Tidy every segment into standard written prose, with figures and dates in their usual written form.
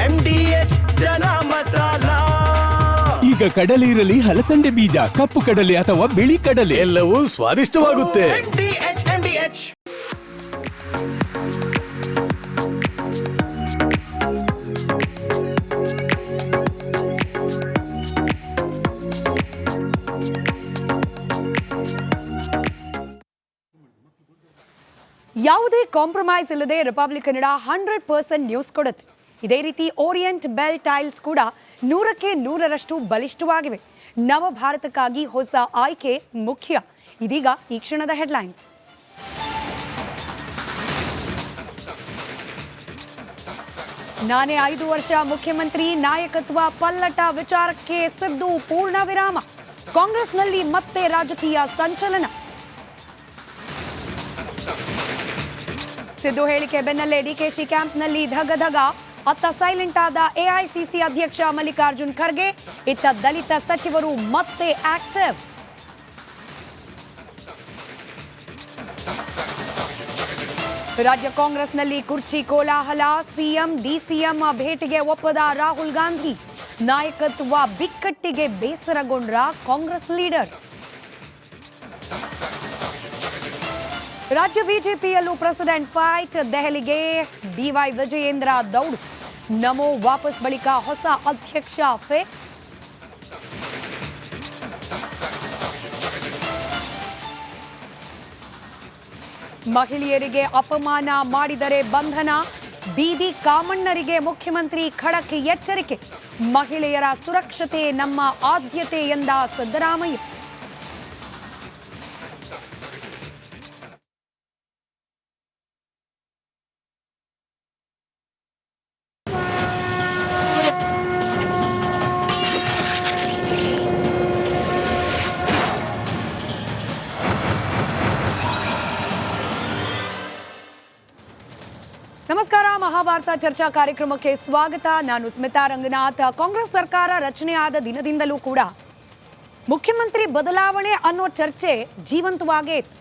MDH ಜನ ಮಸಾಲ. ಈಗ ಕಡಲೆ ಇರಲಿ, ಹಲಸಂದೆ ಬೀಜ, ಕಪ್ಪು ಕಡಲೆ ಅಥವಾ ಬಿಳಿ ಕಡಲೆ, ಎಲ್ಲವೂ ಸ್ವಾದಿಷ್ಟವಾಗುತ್ತೆ. MDH. ಯಾವುದೇ ಕಾಂಪ್ರಮೈಸ್ ಇಲ್ಲದೆ ರಿಪಬ್ಲಿಕ್ ಕನ್ನಡ 100% ನ್ಯೂಸ್ ಕೊಡುತ್ತೆ. ಇದೇ ರೀತಿ ಓರಿಯೆಂಟ್ ಬೆಲ್ ಟೈಲ್ಸ್ ಕೂಡ 100ಕ್ಕೆ 100ರಷ್ಟು ಬಲಿಷ್ಠವಾಗಿವೆ. ನವ ಭಾರತಕ್ಕಾಗಿ ಹೊಸ ಆಯ್ಕೆ ಮುಖ್ಯ. ಇದೀಗ ಈ ಕ್ಷಣದ ಹೆಡ್ಲೈನ್ಸ್. ನಾನೇ 5 ವರ್ಷ ಮುಖ್ಯಮಂತ್ರಿ, ನಾಯಕತ್ವ ಪಲ್ಲಟ ವಿಚಾರಕ್ಕೆ ಸಿದ್ದು ಪೂರ್ಣ ವಿರಾಮ. ಕಾಂಗ್ರೆಸ್ನಲ್ಲಿ ಮತ್ತೆ ರಾಜಕೀಯ ಸಂಚಲನ. ಸಿದ್ದು ಹೇಳಿಕೆ ಬೆನ್ನಲ್ಲೇ ಡಿಕೆಶಿ ಕ್ಯಾಂಪ್ನಲ್ಲಿ ಧಗಧಗ. ಅತ್ತ ಸೈಲೆಂಟ್ ಆದ ಎಐಸಿಸಿ ಅಧ್ಯಕ್ಷ ಮಲ್ಲಿಕಾರ್ಜುನ್ ಖರ್ಗೆ, ಇತ್ತ ದಲಿತ ಸಚಿವರು ಮತ್ತೆ ಆಕ್ಟಿವ್. ರಾಜ್ಯ ಕಾಂಗ್ರೆಸ್ನಲ್ಲಿ ಕುರ್ಚಿ ಕೋಲಾಹಲ. ಸಿಎಂ ಡಿಸಿಎಂ ಭೇಟಿಗೆ ಒಪ್ಪದ ರಾಹುಲ್ ಗಾಂಧಿ. ನಾಯಕತ್ವ ಬಿಕ್ಕಟ್ಟಿಗೆ ಬೇಸರಗೊಂಡ್ರ ಕಾಂಗ್ರೆಸ್ ಲೀಡರ್. ರಾಜ್ಯ ಬಿಜೆಪಿಯಲ್ಲೂ ಪ್ರೆಸಿಡೆಂಟ್ ಫೈಟ್. ದೆಹಲಿಗೆ ಬಿವೈ ವಿಜಯೇಂದ್ರ ದೌಡು. ನಮೋ ವಾಪಸ್ ಬಳಿಕ ಹೊಸ ಅಧ್ಯಕ್ಷ ಫಿಕ್ಸ್. ಮಹಿಳೆಯರಿಗೆ ಅಪಮಾನ ಮಾಡಿದರೆ ಬಂಧನ. ಬೀದಿ ಕಾಮಣ್ಣರಿಗೆ ಮುಖ್ಯಮಂತ್ರಿ ಖಡಕ್ ಎಚ್ಚರಿಕೆ. ಮಹಿಳೆಯರ ಸುರಕ್ಷತೆ ನಮ್ಮ ಆದ್ಯತೆ ಎಂದ ಸಿದ್ದರಾಮಯ್ಯ. ನಮಸ್ಕಾರ, ಮಹಾಭಾರತ ಚರ್ಚಾ ಕಾರ್ಯಕ್ರಮಕ್ಕೆ ಸ್ವಾಗತ. ನಾನು ಸ್ಮಿತಾ ರಂಗನಾಥ್. ಕಾಂಗ್ರೆಸ್ ಸರ್ಕಾರ ರಚನೆಯಾದ ದಿನದಿಂದಲೂ ಕೂಡ ಮುಖ್ಯಮಂತ್ರಿ ಬದಲಾವಣೆ ಅನ್ನೋ ಚರ್ಚೆ ಜೀವಂತವಾಗೇ ಇತ್ತು.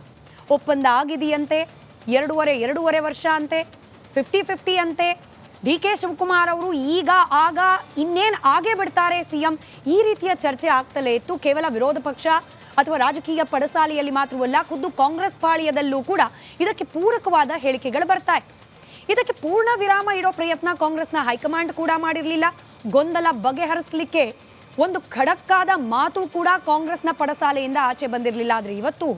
ಒಪ್ಪಂದ ಆಗಿದೆಯಂತೆ, ಎರಡೂವರೆ ವರ್ಷ ಅಂತೆ, 50-50 ಅಂತೆ. ಡಿ.ಕೆ. ಶಿವಕುಮಾರ್ ಅವರು ಈಗ ಆಗ ಇನ್ನೇನು ಆಗೇ ಬಿಡ್ತಾರೆ ಸಿಎಂ, ಈ ರೀತಿಯ ಚರ್ಚೆ ಆಗ್ತಲೇ ಇತ್ತು. ಕೇವಲ ವಿರೋಧ ಪಕ್ಷ ಅಥವಾ ರಾಜಕೀಯ ಪಡಸಾಲೆಯಲ್ಲಿ ಮಾತ್ರವಲ್ಲ, ಖುದ್ದು ಕಾಂಗ್ರೆಸ್ ಪಾಳ್ಯದಲ್ಲೂ ಕೂಡ ಇದಕ್ಕೆ ಪೂರಕವಾದ ಹೇಳಿಕೆಗಳು ಬರ್ತಾ ಇತ್ತು. ಇದಕ್ಕೆ ಪೂರ್ಣ ವಿರಾಮ ಇಡೋ ಪ್ರಯತ್ನ ಕಾಂಗ್ರೆಸ್ನ ಹೈಕಮಾಂಡ್ ಕೂಡ ಮಾಡಿರಲಿಲ್ಲ. ಗೊಂದಲ ಬಗೆಹರಿಸಲಿಕ್ಕೆ ಒಂದು ಖಡಕ್ಕಾದ ಮಾತು ಕೂಡ ಕಾಂಗ್ರೆಸ್ನ ಪಡಸಾಲೆಯಿಂದ ಆಚೆ ಬಂದಿರಲಿಲ್ಲ. ಆದರೆ ಇವತ್ತು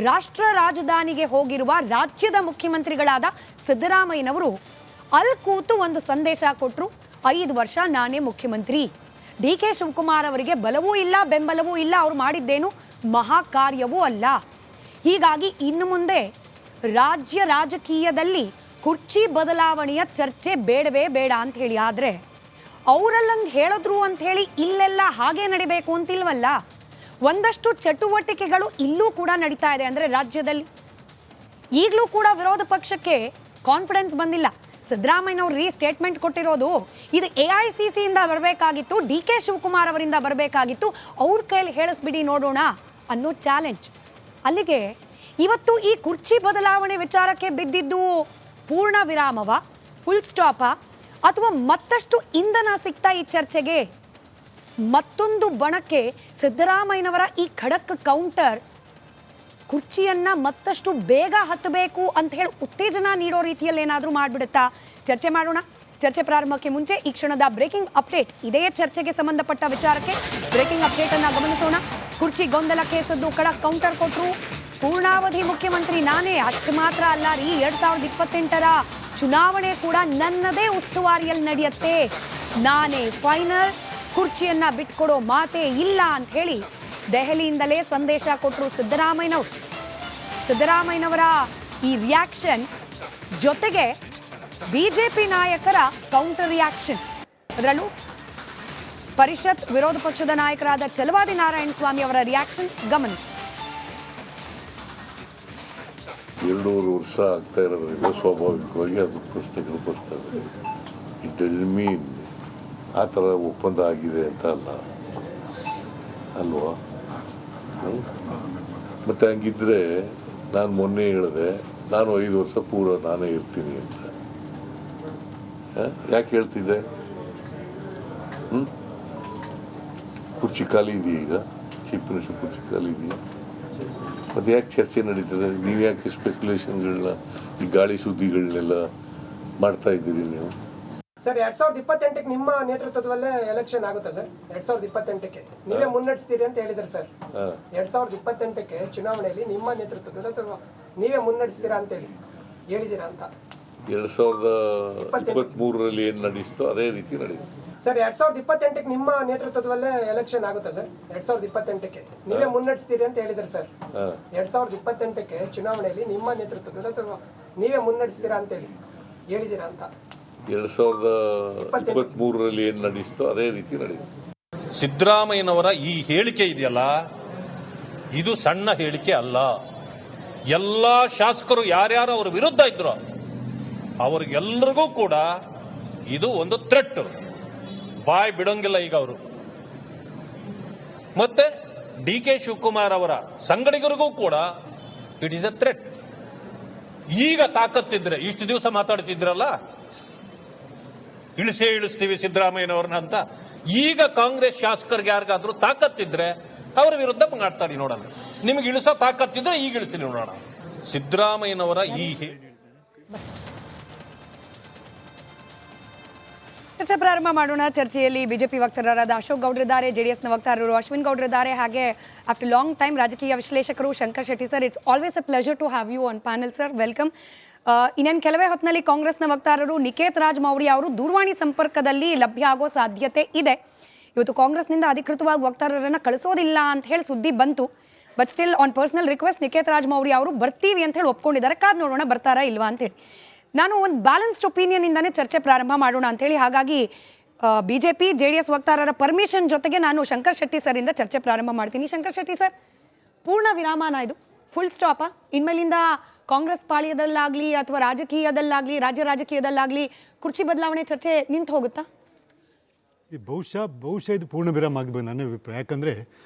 ರಾಷ್ಟ್ರ ರಾಜಧಾನಿಗೆ ಹೋಗಿರುವ ರಾಜ್ಯದ ಮುಖ್ಯಮಂತ್ರಿಗಳಾದ ಸಿದ್ದರಾಮಯ್ಯನವರು ಅಲ್ಲಿ ಕೂತು ಒಂದು ಸಂದೇಶ ಕೊಟ್ಟರು. 5 ವರ್ಷ ನಾನೇ ಮುಖ್ಯಮಂತ್ರಿ. ಡಿ.ಕೆ. ಶಿವಕುಮಾರ್ ಅವರಿಗೆ ಬಲವೂ ಇಲ್ಲ, ಬೆಂಬಲವೂ ಇಲ್ಲ, ಅವ್ರು ಮಾಡಿದ್ದೇನು ಮಹಾ ಕಾರ್ಯವೂ ಅಲ್ಲ. ಹೀಗಾಗಿ ಇನ್ನು ಮುಂದೆ ರಾಜ್ಯ ರಾಜಕೀಯದಲ್ಲಿ ಕುರ್ಚಿ ಬದಲಾವಣೆಯ ಚರ್ಚೆ ಬೇಡವೇ ಬೇಡ ಅಂತ ಹೇಳಿ. ಆದರೆ ಅವರಲ್ಲಂಗೆ ಹೇಳಿದ್ರು ಅಂತ ಹೇಳಿ ಇಲ್ಲೆಲ್ಲ ಹಾಗೆ ನಡಿಬೇಕು ಅಂತಿಲ್ವಲ್ಲ. ಒಂದಷ್ಟು ಚಟುವಟಿಕೆಗಳು ಇಲ್ಲೂ ಕೂಡ ನಡೀತಾ ಇದೆ. ಅಂದರೆ ರಾಜ್ಯದಲ್ಲಿ ಈಗಲೂ ಕೂಡ ವಿರೋಧ ಪಕ್ಷಕ್ಕೆ ಕಾನ್ಫಿಡೆನ್ಸ್ ಬಂದಿಲ್ಲ. ಸಿದ್ದರಾಮಯ್ಯನವರು ಸ್ಟೇಟ್ಮೆಂಟ್ ಕೊಟ್ಟಿರೋದು ಇದು ಎಐಸಿಸಿಯಿಂದ ಬರಬೇಕಾಗಿತ್ತು, ಡಿ.ಕೆ. ಶಿವಕುಮಾರ್ ಅವರಿಂದ ಬರಬೇಕಾಗಿತ್ತು, ಅವ್ರ ಕೈಯಲ್ಲಿ ಹೇಳಿಸ್ಬಿಡಿ ನೋಡೋಣ ಅನ್ನೋ ಚಾಲೆಂಜ್. ಅಲ್ಲಿಗೆ ಇವತ್ತು ಈ ಕುರ್ಚಿ ಬದಲಾವಣೆ ವಿಚಾರಕ್ಕೆ ಬಿದ್ದಿದ್ದು ಪೂರ್ಣ ವಿರಾಮವ, ಫುಲ್ ಸ್ಟಾಪ, ಅಥವಾ ಮತ್ತಷ್ಟು ಇಂಧನ ಸಿಗ್ತಾ ಈ ಚರ್ಚೆಗೆ? ಮತ್ತೊಂದು ಬಣಕ್ಕೆ ಸಿದ್ದರಾಮಯ್ಯನವರ ಈ ಖಡಕ್ ಕೌಂಟರ್ ಕುರ್ಚಿಯನ್ನ ಮತ್ತಷ್ಟು ಬೇಗ ಹತ್ತಬೇಕು ಅಂತ ಹೇಳಿ ಉತ್ತೇಜನ ನೀಡೋ ರೀತಿಯಲ್ಲಿ ಏನಾದರೂ ಮಾಡಿಬಿಡುತ್ತಾ? ಚರ್ಚೆ ಮಾಡೋಣ. ಚರ್ಚೆ ಪ್ರಾರಂಭಕ್ಕೆ ಮುಂಚೆ ಈ ಕ್ಷಣದ ಬ್ರೇಕಿಂಗ್ ಅಪ್ಡೇಟ್. ಇದೇ ಚರ್ಚೆಗೆ ಸಂಬಂಧಪಟ್ಟ ವಿಚಾರಕ್ಕೆ ಬ್ರೇಕಿಂಗ್ ಅಪ್ಡೇಟ್ ಅನ್ನ ಗಮನಿಸೋಣ. ಕುರ್ಚಿ ಗೊಂದಲಕ್ಕೆ ಸಿದ್ದು ಖಡಕ್ ಕೌಂಟರ್ ಕೊಟ್ಟರು. ಪೂರ್ಣಾವಧಿ ಮುಖ್ಯಮಂತ್ರಿ ನಾನೇ, ಅಷ್ಟು ಮಾತ್ರ ಅಲ್ಲ ರೀ, 2028ರ ಚುನಾವಣೆ ಕೂಡ ನನ್ನದೇ ಉಸ್ತುವಾರಿಯಲ್ಲಿ ನಡೆಯುತ್ತೆ, ನಾನೇ ಫೈನಲ್, ಕುರ್ಚಿಯನ್ನ ಬಿಟ್ಕೊಡೋ ಮಾತೇ ಇಲ್ಲ ಅಂತ ಹೇಳಿ ದೆಹಲಿಯಿಂದಲೇ ಸಂದೇಶ ಕೊಟ್ಟರು ಸಿದ್ದರಾಮಯ್ಯನವರು. ಸಿದ್ದರಾಮಯ್ಯನವರ ಈ ರಿಯಾಕ್ಷನ್ ಜೊತೆಗೆ ಬಿಜೆಪಿ ನಾಯಕರ ಕೌಂಟರ್ ರಿಯಾಕ್ಷನ್, ಅದರಲ್ಲೂ ಪರಿಷತ್ ವಿರೋಧ ಪಕ್ಷದ ನಾಯಕರಾದ ಚಲವಾದಿ ನಾರಾಯಣ ಸ್ವಾಮಿ ಅವರ ರಿಯಾಕ್ಷನ್ ಗಮನಿಸಿ. 200 ವರ್ಷ ಆಗ್ತಾ ಇರೋದ್ರಿಂದ ಸ್ವಾಭಾವಿಕವಾಗಿ ಅದು ಪ್ರಶ್ನೆಗಳು ಬರ್ತವೆ. ಇಟ್ ಡಸಂಟ್ ಮೀನ್ ಆ ಥರ ಒಪ್ಪಂದ ಆಗಿದೆ ಅಂತ ಅಲ್ವಾ? ಮತ್ತೆ ಹಂಗಿದ್ರೆ ನಾನು ಮೊನ್ನೆ ಹೇಳಿದೆ ನಾನು 5 ವರ್ಷ ಪೂರ ನಾನೇ ಇರ್ತೀನಿ ಅಂತ. ಯಾಕೆ ಹೇಳ್ತಿದ್ದೆ? ಕುರ್ಚಿ ಖಾಲಿ ಇದೆಯಾ ಈಗ? ಚೀಫ್ ಮಿನಿಸ್ಟರ್ ಕುರ್ಚಿ ಖಾಲಿ ಇದೆಯಾ? ಮತ್ತೆ ಯಾಕೆ ಚರ್ಚೆ ನಡೀತದೆ? ನೀವು ಯಾಕೆ ಸ್ಪೆಕ್ಯುಲೇಷನ್ಗಳನ್ನ, ಈ ಗಾಳಿ ಸುದ್ದಿಗಳನ್ನೆಲ್ಲ ಮಾಡ್ತಾ ಇದ್ದೀರಿ ನೀವು? ಸರ್ 2028ಕ್ಕೆ ನಿಮ್ಮ ನೇತೃತ್ವದಲ್ಲೇ ಎಲೆಕ್ಷನ್ ಆಗುತ್ತೆ ಸರ್. 2028ಕ್ಕೆ ನೀವೇ ಮುನ್ನಡೆಸ್ತೀರಿ ಅಂತ ಹೇಳಿದ್ರು ಸರ್. 2028ಕ್ಕೆ ಚುನಾವಣೆಯಲ್ಲಿ ನಿಮ್ಮ ನೇತೃತ್ವದಲ್ಲಿ ಅಥವಾ ನೀವೇ ಮುನ್ನಡೆಸ್ತೀರಾ ಅಂತ ಹೇಳಿದ್ದೀರಾ ಅಂತ. 2023ರಲ್ಲಿ ಏನು ನಡೆಯಿಸ್ತೋ ಅದೇ ರೀತಿ ನಡೆಯುತ್ತೆ ಸರ್. 2028ಕ್ಕೆ ನಿಮ್ಮ ನೇತೃತ್ವದಲ್ಲೇ ಎಲೆಕ್ಷನ್ ಆಗುತ್ತೆ ಸರ್. 2028ಕ್ಕೆ ನೀವೇ ಮುನ್ನಡೆಸ್ತೀರಿ ಅಂತ ಹೇಳಿದ್ರು ಸರ್. 2028ಕ್ಕೆ ಚುನಾವಣೆಯಲ್ಲಿ ನಿಮ್ಮ ನೇತೃತ್ವದಲ್ಲಿ ಅಥವಾ ನೀವೇ ಮುನ್ನಡೆಸ್ತೀರಾ ಅಂತ ಹೇಳಿದ್ದೀರಾ ಅಂತ. 2023ರಲ್ಲಿ ಏನು ನಡೆಯಿಸ್ತೋ ಅದೇ ರೀತಿ ನಡೆಯುತ್ತೆ. ಸಿದ್ದರಾಮಯ್ಯನವರ ಈ ಹೇಳಿಕೆ ಇದೆಯಲ್ಲ, ಇದು ಸಣ್ಣ ಹೇಳಿಕೆ ಅಲ್ಲ. ಎಲ್ಲಾ ಶಾಸಕರು ಯಾರ್ಯಾರು ಅವರ ವಿರುದ್ಧ ಇದ್ರು ಅವ್ರಿಗೆಲ್ಲರಿಗೂ ಕೂಡ ಇದು ಒಂದು ಥ್ರೆಟ್. ಬಾಯ್ ಬಿಡೋಂಗಿಲ್ಲ ಈಗ ಅವರು. ಮತ್ತೆ DK ಶಿವಕುಮಾರ್ ಅವರ ಸಂಗಡಿಗರಿಗೂ ಕೂಡ ಇಟ್ ಈಸ್ ಎ ಥ್ರೆಟ್. ಈಗ ತಾಕತ್ತಿದ್ರೆ, ಇಷ್ಟು ದಿವಸ ಮಾತಾಡ್ತಿದ್ರಲ್ಲ ಇಳಿಸ್ತೀವಿ ಸಿದ್ದರಾಮಯ್ಯನವ್ರನ್ನ ಅಂತ, ಈಗ ಕಾಂಗ್ರೆಸ್ ಶಾಸಕರಿಗೆ ಯಾರಿಗಾದ್ರೂ ತಾಕತ್ತಿದ್ರೆ ಅವರ ವಿರುದ್ಧ ಮಾತಾಡಿ ನೋಡೋಣ. ನಿಮಗೆ ಇಳಿಸೋ ತಾಕತ್ತಿದ್ರೆ ಈಗ ಇಳಿಸ್ತೀನಿ ನೋಡೋಣ. ಸಿದ್ದರಾಮಯ್ಯನವರ ಈ ಚರ್ಚೆ ಪ್ರಾರಂಭ ಮಾಡೋಣ. ಚರ್ಚೆಯಲ್ಲಿ ಬಿಜೆಪಿ ವಕ್ತಾರರಾದ ಅಶೋಕ್ ಗೌಡ್ರಿದ್ದಾರೆ, ಜೆಡಿಎಸ್ನ ವಕ್ತಾರರು ಅಶ್ವಿನ್ ಗೌಡ್ರಿದ್ದಾರೆ, ಹಾಗೆ ಆಫ್ಟರ್ ಲಾಂಗ್ ಟೈಮ್ ರಾಜಕೀಯ ವಿಶ್ಲೇಷಕರು Shankar Shetty sir. It's always a pleasure to have you on panel sir. Welcome. ಇನ್ನೇನು ಕೆಲವೇ ಹೊತ್ತಿನಲ್ಲಿ ಕಾಂಗ್ರೆಸ್ನ ವಕ್ತಾರರು ನಿಕೇತ್ ರಾಜ್ ಮೌರ್ಯ ಅವರು ದೂರವಾಣಿ ಸಂಪರ್ಕದಲ್ಲಿ ಲಭ್ಯ ಆಗೋ ಸಾಧ್ಯತೆ ಇದೆ. ಇವತ್ತು ಕಾಂಗ್ರೆಸ್ನಿಂದ ಅಧಿಕೃತವಾಗಿ ವಕ್ತಾರರನ್ನು ಕಳಿಸೋದಿಲ್ಲ ಅಂತ ಹೇಳಿ ಸುದ್ದಿ ಬಂತು. But still on personal request Niket Raj Maurya ಅವರು ಬರ್ತೀವಿ ಅಂತ ಹೇಳಿ ಒಪ್ಕೊಂಡಿದ್ದಾರೆ. ಕಾದ್ ನೋಡೋಣ ಬರ್ತಾರಾ ಇಲ್ವಾ ಅಂತೇಳಿ. ನಾನು ಒಂದು ಬ್ಯಾಲೆನ್ಸ್ಡ್ ಒಪಿನಿಯನ್ ಇಂದಾನೆ ಚರ್ಚೆ ಪ್ರಾರಂಭ ಮಾಡೋಣ ಅಂತೇಳಿ, ಹಾಗಾಗಿ ಬಿಜೆಪಿ JDS ವಕ್ತಾರರ ಪರ್ಮಿಷನ್ ಜೊತೆಗೆ ನಾನು ಶಂಕರ್ ಶೆಟ್ಟಿ ಸರ್ ಇಂದ ಚರ್ಚೆ ಪ್ರಾರಂಭ ಮಾಡ್ತೀನಿ. ಶಂಕರ್ ಶೆಟ್ಟಿ ಸರ್, ಪೂರ್ಣ ವಿರಾಮನ ಇದು? ಫುಲ್ ಸ್ಟಾಪಾ? ಇನ್ಮೇಲಿಂದ ಕಾಂಗ್ರೆಸ್ ಪಾಳ್ಯದಲ್ಲಾಗ್ಲಿ ಅಥವಾ ರಾಜಕೀಯದಲ್ಲಾಗ್ಲಿ, ರಾಜ್ಯ ರಾಜಕೀಯದಲ್ಲಾಗ್ಲಿ ಕುರ್ಚಿ ಬದಲಾವಣೆ ಚರ್ಚೆ ನಿಂತು ಹೋಗುತ್ತಾ? ಬಹುಶಃ ಇದು ಪೂರ್ಣ ವಿರಾಮ ಆಗಬೇಕು ನನ್ನ ಅಭಿಪ್ರಾಯ. ಯಾಕಂದರೆ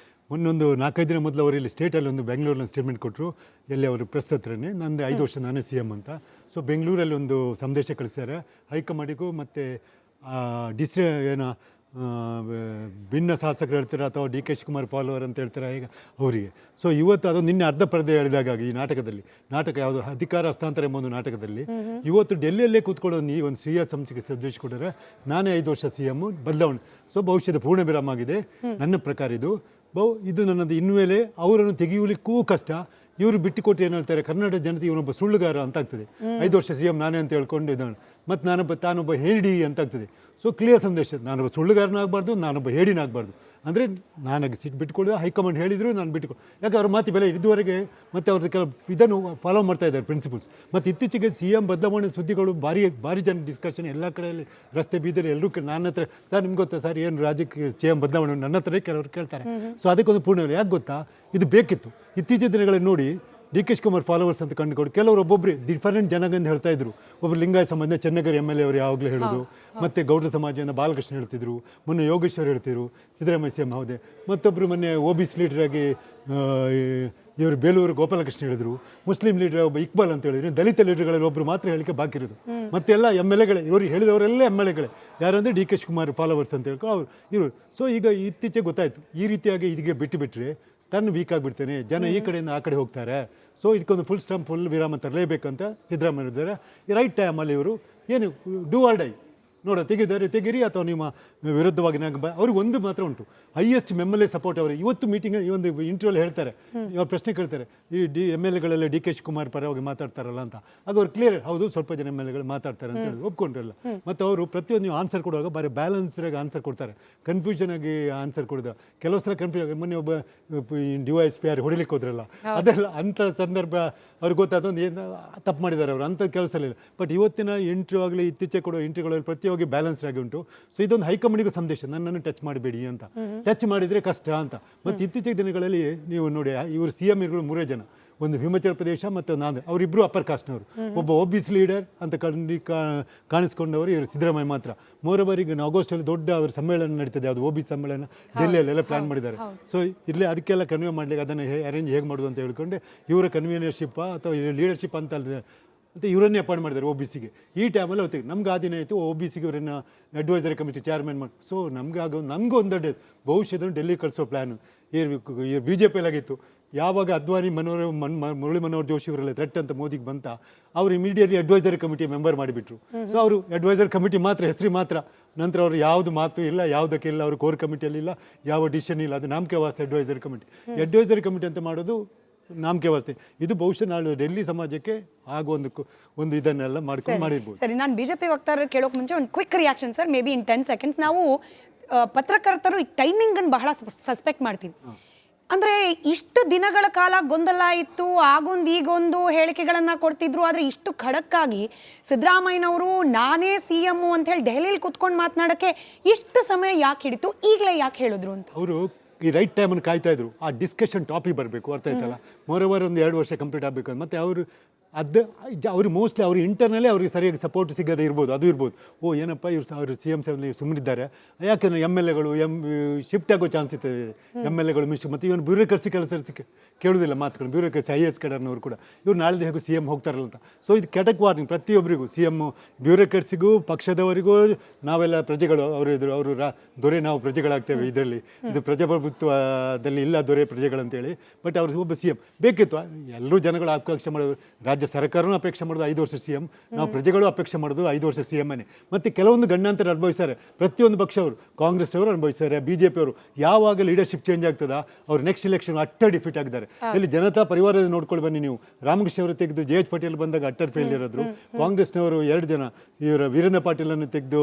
ಒಂದೊಂದು 4-5 ದಿನ ಮೊದಲು ಅವರು ಇಲ್ಲಿ ಸ್ಟೇಟಲ್ಲಿ ಒಂದು ಬೆಂಗಳೂರಲ್ಲಿ ಸ್ಟೇಟ್ಮೆಂಟ್ ಕೊಟ್ಟರು. ಎಲ್ಲಿ ಅವರು ಪ್ರೆಸ್ ಹತ್ರನೇ ನಂದು 5 ವರ್ಷ ನಾನೇ CM ಅಂತ. ಸೊ ಬೆಂಗಳೂರಲ್ಲಿ ಒಂದು ಸಂದೇಶ ಕಳಿಸ್ತಾರೆ ಹೈಕಮಾಂಡಿಗೂ, ಮತ್ತು ಭಿನ್ನ ಶಾಸಕರು ಹೇಳ್ತಾರೆ ಅಥವಾ DK ಶಿವಕುಮಾರ್ ಫಾಲೋವರ್ ಅಂತ ಹೇಳ್ತಾರೆ ಈಗ ಅವರಿಗೆ. ಸೊ ಇವತ್ತು ಅದು ನಿನ್ನೆ ಅರ್ಧ ಪರದೆ ಹೇಳಿದಾಗ ಈ ನಾಟಕ ಯಾವುದು ಅಧಿಕಾರ ಹಸ್ತಾಂತರ ಎಂಬ ಒಂದು ನಾಟಕದಲ್ಲಿ ಇವತ್ತು ಡೆಲ್ಲಿಯಲ್ಲೇ ಕೂತ್ಕೊಳ್ಳೋ ನೀವು ಒಂದು ಸಿಹಿಯ ಸಂಸ್ಥೆಗೆ ಸಂದೇಶ ಕೊಟ್ಟರೆ ನಾನೇ 5 ವರ್ಷ CM ಬದಲಾವಣೆ. ಸೊ ಭವಿಷ್ಯದ ಪೂರ್ಣ ವಿರಾಮ ಆಗಿದೆ ನನ್ನ ಪ್ರಕಾರ. ಇದು ನನ್ನದು ಇನ್ಮೇಲೆ ಅವರನ್ನು ತೆಗೆಯಲಿಕ್ಕೂ ಕಷ್ಟ. ಇವರು ಬಿಟ್ಟುಕೊಟ್ಟು ಏನು ಹೇಳ್ತಾರೆ, ಕರ್ನಾಟಕ ಜನತೆ ಇವನೊಬ್ಬ ಸುಳ್ಳುಗಾರ ಅಂತ ಆಗ್ತದೆ. 5 ವರ್ಷ CM ನಾನೇ ಅಂತ ಹೇಳ್ಕೊಂಡು ಇದ್ದಾನೆ, ಮತ್ತು ತಾನೊಬ್ಬ ಹೇಡಿ ಅಂತ ಆಗ್ತದೆ. ಸೊ ಕ್ಲಿಯರ್ ಸಂದೇಶ, ನಾನೊಬ್ಬ ಸುಳ್ಳುಗಾರನಾಗಬಾರ್ದು, ನಾನೊಬ್ಬ ಹೇಡಿನಾಗಬಾರ್ದು. ಅಂದರೆ ನನಗೆ ಸಿಟ್ಟು ಬಿಟ್ಕೊಳ್ಳೋದು ಹೈಕಮಾಂಡ್ ಹೇಳಿದ್ರು ನಾನು ಬಿಟ್ಟುಕೊಳ್ಳಿ. ಯಾಕೆ ಅವ್ರ ಮಾತಿ ಬೆಲೆ ಇದುವರೆಗೆ ಮತ್ತು ಅವ್ರದ್ದು ಕೆಲವು ಇದನ್ನು ಫಾಲೋ ಮಾಡ್ತಾ ಇದ್ದಾರೆ ಪ್ರಿನ್ಸಿಪಲ್ಸ್. ಮತ್ತು ಇತ್ತೀಚೆಗೆ CM ಬದಲಾವಣೆ ಸುದ್ದಿಗಳು ಭಾರಿ ಜನ ಡಿಸ್ಕಷನ್ ಎಲ್ಲ ಕಡೆಯಲ್ಲಿ, ರಸ್ತೆ ಬೀದಿಯಲ್ಲಿ ಎಲ್ಲರೂ ನನ್ನ ಹತ್ರ ಸರ್ ನಿಮ್ಗೆ ಗೊತ್ತಾ ಸರ್ ಏನು ರಾಜ್ಯಕ್ಕೆ CM ಬದಲಾವಣೆ ನನ್ನ ಹತ್ರ ಕೆಲವರು ಕೇಳ್ತಾರೆ. ಸೊ ಅದಕ್ಕೊಂದು ಪೂರ್ಣ ಯಾಕೆ ಗೊತ್ತಾ, ಇದು ಬೇಕಿತ್ತು. ಇತ್ತೀಚಿನ ದಿನಗಳಲ್ಲಿ ನೋಡಿ DK ಶಿವಕುಮಾರ್ ಫಾಲೋವರ್ಸ್ ಅಂತ ಕಂಡುಕೊಂಡು ಕೆಲವರು ಒಬ್ಬೊಬ್ಬರು ಡಿಫರೆಂಟ್ ಜನಾಂಗದಿಂದ ಹೇಳ್ತಾ ಇದ್ರು. ಒಬ್ಬರು ಲಿಂಗಾಯತ ಸಂಬಂಧ ಚೆನ್ನಗಿರಿ MLA ಅವರು ಯಾವಾಗಲೂ ಹೇಳೋದು, ಮತ್ತು ಗೌಡ್ರ ಸಮಾಜದಿಂದ ಬಾಲಕೃಷ್ಣ ಹೇಳ್ತಿದ್ರು, ಮೊನ್ನೆ ಯೋಗೇಶ್ವರ್ ಹೇಳ್ತಿದ್ರು, ಸಿದ್ದರಾಮಯ್ಯ CM ಹೌದೆ, ಮತ್ತೊಬ್ಬರು ಮೊನ್ನೆ OBC ಲೀಡರಾಗಿ ಇವರು ಬೇಲೂರು ಗೋಪಾಲಕೃಷ್ಣ ಹೇಳಿದ್ರು, ಮುಸ್ಲಿಂ ಲೀಡರ್ ಒಬ್ಬ ಇಕ್ಬಾಲ್ ಅಂತ ಹೇಳಿದ್ರು. ದಲಿತ ಲೀಡರ್ಗಳಲ್ಲಿ ಒಬ್ಬರು ಮಾತ್ರ ಹೇಳಿಕೆ ಬಾಕಿ ಇರೋದು. ಮತ್ತೆಲ್ಲ MLAಗಳೇ, ಇವರು ಹೇಳಿದವರೆಲ್ಲ MLAಗಳೇ. ಯಾರಂದರೆ DK ಶಿವಕುಮಾರ್ ಫಾಲೋವರ್ಸ್ ಅಂತ ಹೇಳ್ಕೊ ಇವರು. ಸೊ ಈಗ ಇತ್ತೀಚೆಗೆ ಗೊತ್ತಾಯಿತು ಈ ರೀತಿಯಾಗಿ ಇದಕ್ಕೆ ಬಿಟ್ಟುಬಿಟ್ರೆ ತನ್ನ ವೀಕ್ ಆಗಿಬಿಡ್ತೇನೆ, ಜನ ಈ ಕಡೆಯಿಂದ ಆ ಕಡೆ ಹೋಗ್ತಾರೆ. ಸೊ ಇದಕ್ಕೊಂದು ಫುಲ್ ವಿರಾಮ ತರಲೇಬೇಕಂತ ಸಿದ್ದರಾಮಯ್ಯ ಇದ್ದಾರೆ. ಈ ರೈಟ್ ಟೈಮಲ್ಲಿ ಇವರು ಏನು ಡೂ ಆರ್ ಡೈ ನೋಡ ತೆಗೀರಿ ಅಥವಾ ನಿಮ್ಮ ವಿರುದ್ಧವಾಗಿ ಅವ್ರಿಗೆ ಒಂದು ಮಾತ್ರ ಉಂಟು, ಹೈಯೆಸ್ಟ್ MLA ಸಪೋರ್ಟ್ ಅವರು. ಇವತ್ತು ಮೀಟಿಂಗ್ ಈ ಒಂದು ಇಂಟರ್ವ್ಯೂಲ್ಲಿ ಹೇಳ್ತಾರೆ, ಅವ್ರು ಪ್ರಶ್ನೆ ಕೇಳ್ತಾರೆ, ಈ MLAಗಳೆಲ್ಲ DK ಶಿವಕುಮಾರ್ ಪರವಾಗಿ ಮಾತಾಡ್ತಾರಲ್ಲ ಅಂತ. ಅದು ಅವ್ರು ಕ್ಲಿಯರ್, ಹೌದು ಸ್ವಲ್ಪ ಜನ MLAಗಳು ಮಾತಾಡ್ತಾರೆ ಅಂತ ಹೇಳಿ ಒಪ್ಕೊಂಡ್ರಲ್ಲ. ಮತ್ತು ಅವರು ಪ್ರತಿಯೊಂದು ನೀವು ಆನ್ಸರ್ ಕೊಡುವಾಗ ಬಾರಿ ಬ್ಯಾಲೆನ್ಸ್ಡಾಗಿ ಆನ್ಸರ್ ಕೊಡ್ತಾರೆ, ಕನ್ಫ್ಯೂಷನ್ ಆಗಿ ಆನ್ಸರ್ ಕೊಡೋದು. ಕೆಲವು ಸಲ ಕನ್ಫ್ಯೂಷನ್, ಮೊನ್ನೆ ಒಬ್ಬ DYSP ಯಾರು ಹೊಡಿಲಿಕ್ಕೆ ಹೋದ್ರಲ್ಲ, ಅದೆಲ್ಲ ಅಂಥ ಸಂದರ್ಭ ಅವ್ರಿಗೆ ಗೊತ್ತಾದೊಂದು ಏನು ತಪ್ಪು ಮಾಡಿದ್ದಾರೆ ಅವರು, ಅಂಥ ಕೆಲಸ ಇಲ್ಲ. ಬಟ್ ಇವತ್ತಿನ ಇಂಟರ್ವ್ಯೂ ಆಗಲಿ ಇತ್ತೀಚೆಗೆ ಕೊಡೋ ಇಂಟರ್ವ್ಯೂಗಳಲ್ಲಿ ಪ್ರತಿಯೊಬ್ಬ ಬ್ಯಾಲೆನ್ಸ್ಡ್ ಆಗಿ ಉಂಟು. ಸೊ ಇದೊಂದು ಹೈಕಮಾಂಡಿಗೂ ಸಂದೇಶ, ನನ್ನನ್ನು ಟಚ್ ಮಾಡಬೇಡಿ ಅಂತ. ಟಚ್ ಮಾಡಿದರೆ ಕಷ್ಟ ಅಂತ. ಮತ್ತು ಇತ್ತೀಚೆಗೆ ದಿನಗಳಲ್ಲಿ ನೀವು ನೋಡಿ ಇವರು CM ಇರುಗಳು 3 ಜನ, ಒಂದು ಹಿಮಾಚಲ ಪ್ರದೇಶ ಮತ್ತು ನಾನು, ಅವರಿಬ್ಬರು ಅಪ್ಪರ್ ಕಾಸ್ಟ್ನವರು. ಒಬ್ಬ OBC ಲೀಡರ್ ಅಂತ ಕಾಣಿಸ್ಕೊಂಡವರು ಇವರು ಸಿದ್ದರಾಮಯ್ಯ ಮಾತ್ರ. ಮೋರವರ್ ಈಗ ಆಗಸ್ಟಲ್ಲಿ ದೊಡ್ಡ ಅವ್ರ ಸಮ್ಮೇಳನ ನಡೀತದೆ, ಯಾವುದು OBC ಸಮ್ಮೇಳನ ಡೆಲ್ಲಿಯಲ್ಲೆಲ್ಲ ಪ್ಲಾನ್ ಮಾಡಿದ್ದಾರೆ. ಸೊ ಇಲ್ಲೇ ಅದಕ್ಕೆಲ್ಲ ಕನ್ವೆ ಮಾಡಲಿಕ್ಕೆ ಅದನ್ನು ಅರೇಂಜ್ ಹೇಗೆ ಮಾಡೋದು ಅಂತ ಹೇಳ್ಕೊಂಡು ಇವರ ಕನ್ವೀನರ್ಶಿಪ್ ಅಥವಾ ಲೀಡರ್ಶಿಪ್ ಅಂತ ಅಲ್ಲದೆ ಅಂತ ಇವರನ್ನೇ ಅಪಾಯಿಂಟ್ ಮಾಡಿದ್ದಾರೆ ಒ ಬಿ ಸಿಗೆ. ಈ ಟೈಮಲ್ಲಿ ಹೊತ್ತಿಗೆ ನಮ್ಗೆ ಆ ದಿನ ಆಯಿತು ಒ ಬಿ ಸಿಗೆ ಇವರನ್ನು ಅಡ್ವೈಸರಿ ಕಮಿಟಿ ಚೇರ್ಮನ್ ಮಾಡಿ. ಸೊ ನಮಗೂ ಒಂದು ದೊಡ್ಡ ಭವಿಷ್ಯದ ಡೆಲ್ಲಿ ಕಳಿಸೋ ಪ್ಲ್ಯಾನು ಬಿ ಜೆ ಪಿಯಲ್ಲಾಗಿತ್ತು. ಯಾವಾಗ ಅದ್ವಾನಿ ಮುರಳಿ ಮನೋಹರ್ ಜೋಶಿ ಇವರೆಲ್ಲ ಥ್ರೆಟ್ ಅಂತ ಮೋದಿಗೆ ಬಂತ, ಅವರು ಇಮಿಡಿಯೇಟ್ಲಿ ಅಡ್ವೈಸರಿ ಕಮಿಟಿ ಮೆಂಬರ್ ಮಾಡಿಬಿಟ್ರು. ಸೊ ಅವರು ಅಡ್ವೈಸರಿ ಕಮಿಟಿ ಮಾತ್ರ ಹೆಸರು ಮಾತ್ರ, ನಂತರ ಅವರು ಯಾವುದು ಮಾತು ಇಲ್ಲ, ಯಾವುದಕ್ಕೆ ಇಲ್ಲ, ಅವರು ಕೋರ್ ಕಮಿಟಿಯಲ್ಲಿ ಇಲ್ಲ, ಯಾವ ಡಿಸಿಷನ್ ಇಲ್ಲ. ಅದು ನಾಮಕೆ ವಾಸ್ತೆ ಅಡ್ವೈಸರಿ ಕಮಿಟಿ ಅಂತ ಮಾಡೋದು ನಾಮಕೆ ವಾಸ್ತೆ. ಇದು ಬಹುಶಃ ನಾಳೆ ಡೆಲ್ಲಿ ಸಮಾಜಕ್ಕೆ ಆಗೋ ಒಂದು ಇದನ್ನೆಲ್ಲ ಮಾಡ್ಕೊಂಡು ಮಾಡಿರ್ಬೋದು. ಸರಿ, ನಾನು ಬಿಜೆಪಿ ವಕ್ತಾರರು ಕೇಳೋಕೆ ಮುಂಚೆ ಒಂದು quick reaction sir, may be in 10 seconds. ನಾವು ಪತ್ರಕರ್ತರು ಈ ಟೈಮಿಂಗನ್ನು ಬಹಳ ಸಸ್ಪೆಕ್ಟ್ ಮಾಡ್ತೀವಿ. ಅಂದರೆ ಇಷ್ಟು ದಿನಗಳ ಕಾಲ ಗೊಂದಲ ಇತ್ತು, ಆಗೊಂದು ಈಗೊಂದು ಹೇಳಿಕೆಗಳನ್ನು ಕೊಡ್ತಿದ್ರು. ಆದರೆ ಇಷ್ಟು ಖಡಕ್ಕಾಗಿ ಸಿದ್ದರಾಮಯ್ಯನವರು ನಾನೇ CM ಅಂತ ಹೇಳಿ ದೆಹಲಿಯಲ್ಲಿ ಕುತ್ಕೊಂಡು ಮಾತನಾಡೋಕ್ಕೆ ಇಷ್ಟು ಸಮಯ ಯಾಕೆ ಹಿಡಿತು, ಈಗಲೇ ಯಾಕೆ ಹೇಳಿದ್ರು ಅಂತ? ಅವರು ಈ ರೈಟ್ ಟೈಮನ್ನು ಕಾಯ್ತಾ ಇದ್ರು. ಆ ಡಿಸ್ಕಷನ್ ಟಾಪಿಕ್ ಬರಬೇಕು, ಅರ್ಥ ಆಯ್ತಲ್ಲ. ಮೋರೋವರ್ ಒಂದು 2 ವರ್ಷ ಕಂಪ್ಲೀಟ್ ಆಗಬೇಕು. ಮತ್ತು ಅವರು ಮೋಸ್ಟ್ಲಿ ಅವ್ರು ಇಂಟರ್ನಲ್ಲೇ ಅವ್ರಿಗೆ ಸರಿಯಾಗಿ ಸಪೋರ್ಟ್ ಸಿಗದೆ ಇರ್ಬೋದು, ಅದು ಇರ್ಬೋದು. ಏನಪ್ಪ ಅವರು CM ಸುಮ್ಮನಿದ್ದಾರೆ, ಯಾಕಂದರೆ MLAಗಳು ಶಿಫ್ಟ್ ಆಗೋ ಚಾನ್ಸ್ ಇರ್ತದೆ. MLAಗಳು ಮತ್ತು ಇವನು ಬ್ಯೂರೋಕ್ರಸಿ ಕೆಲಸ ಕೇಳೋದಿಲ್ಲ ಮಾತುಗಳು. ಬ್ಯೂರೋಕ್ರಸಿ IAS ಕೆಡರ್ನವರು ಕೂಡ ಇವ್ರು ನಾಳೆ ಹೇಗೂ CM ಹೋಗ್ತಾರಲ್ಲ ಅಂತ. ಸೊ ಇದು ಕೆಟಕ್ ವಾರ್ನಿಂಗ್ ಪ್ರತಿಯೊಬ್ಬರಿಗೂ, CM ಬ್ಯೂರೋಕ್ರಟ್ಸಿಗೂ ಪಕ್ಷದವರಿಗೂ. ನಾವೆಲ್ಲ ಪ್ರಜೆಗಳು, ಅವರು ದೊರೆ, ನಾವು ಪ್ರಜೆಗಳಾಗ್ತೇವೆ. ಇದರಲ್ಲಿ ಇದು ಪ್ರಜಾಪ್ರಭುತ್ವದಲ್ಲಿ ಇಲ್ಲ ದೊರೆ ಪ್ರಜೆಗಳಂತೇಳಿ. ಬಟ್ ಅವರು ಒಬ್ಬ CM ಬೇಕಿತ್ತು. ಎಲ್ಲರೂ ಜನಗಳು ಅಪೇಕ್ಷೆ ಮಾಡೋದು, ರಾಜ್ಯ ಸರ್ಕಾರನೂ ಅಪೇಕ್ಷೆ ಮಾಡೋದು 5 ವರ್ಷ CM, ನಾವು ಪ್ರಜೆಗಳು ಅಪೇಕ್ಷೆ ಮಾಡೋದು 5 ವರ್ಷ CM. ಮತ್ತು ಕೆಲವೊಂದು ಗಂಡಾಂತರ ಅನುಭವಿಸ್ತಾರೆ ಪ್ರತಿಯೊಂದು ಪಕ್ಷವರು. ಕಾಂಗ್ರೆಸ್ ಅವರು ಅನುಭವಿಸ್ತಾರೆ, BJP ಅವರು. ಯಾವಾಗ ಲೀಡರ್ಶಿಪ್ ಚೇಂಜ್ ಆಗ್ತದ ಅವ್ರು ನೆಕ್ಸ್ಟ್ ಇಲೆಕ್ಷನ್ ಅಟ್ಟರ್ ಡಿಫೀಟ್ ಆಗಿದ್ದಾರೆ. ಇಲ್ಲಿ ಜನತಾ ಪರಿವಾರ ನೋಡ್ಕೊಂಡು ಬನ್ನಿ ನೀವು. ರಾಮಕೃಷ್ಣ ಅವರು ತೆಗೆದು JH ಪಾಟೀಲ್ ಬಂದಾಗ ಅಟ್ಟರ್ ಫೇಲ್ಯೂರ್ ಆದರು. ಕಾಂಗ್ರೆಸ್ನವರು 2 ಜನ, ಇವರ ವೀರೇಂದ್ರ ಪಾಟೀಲನ್ನು ತೆಗೆದು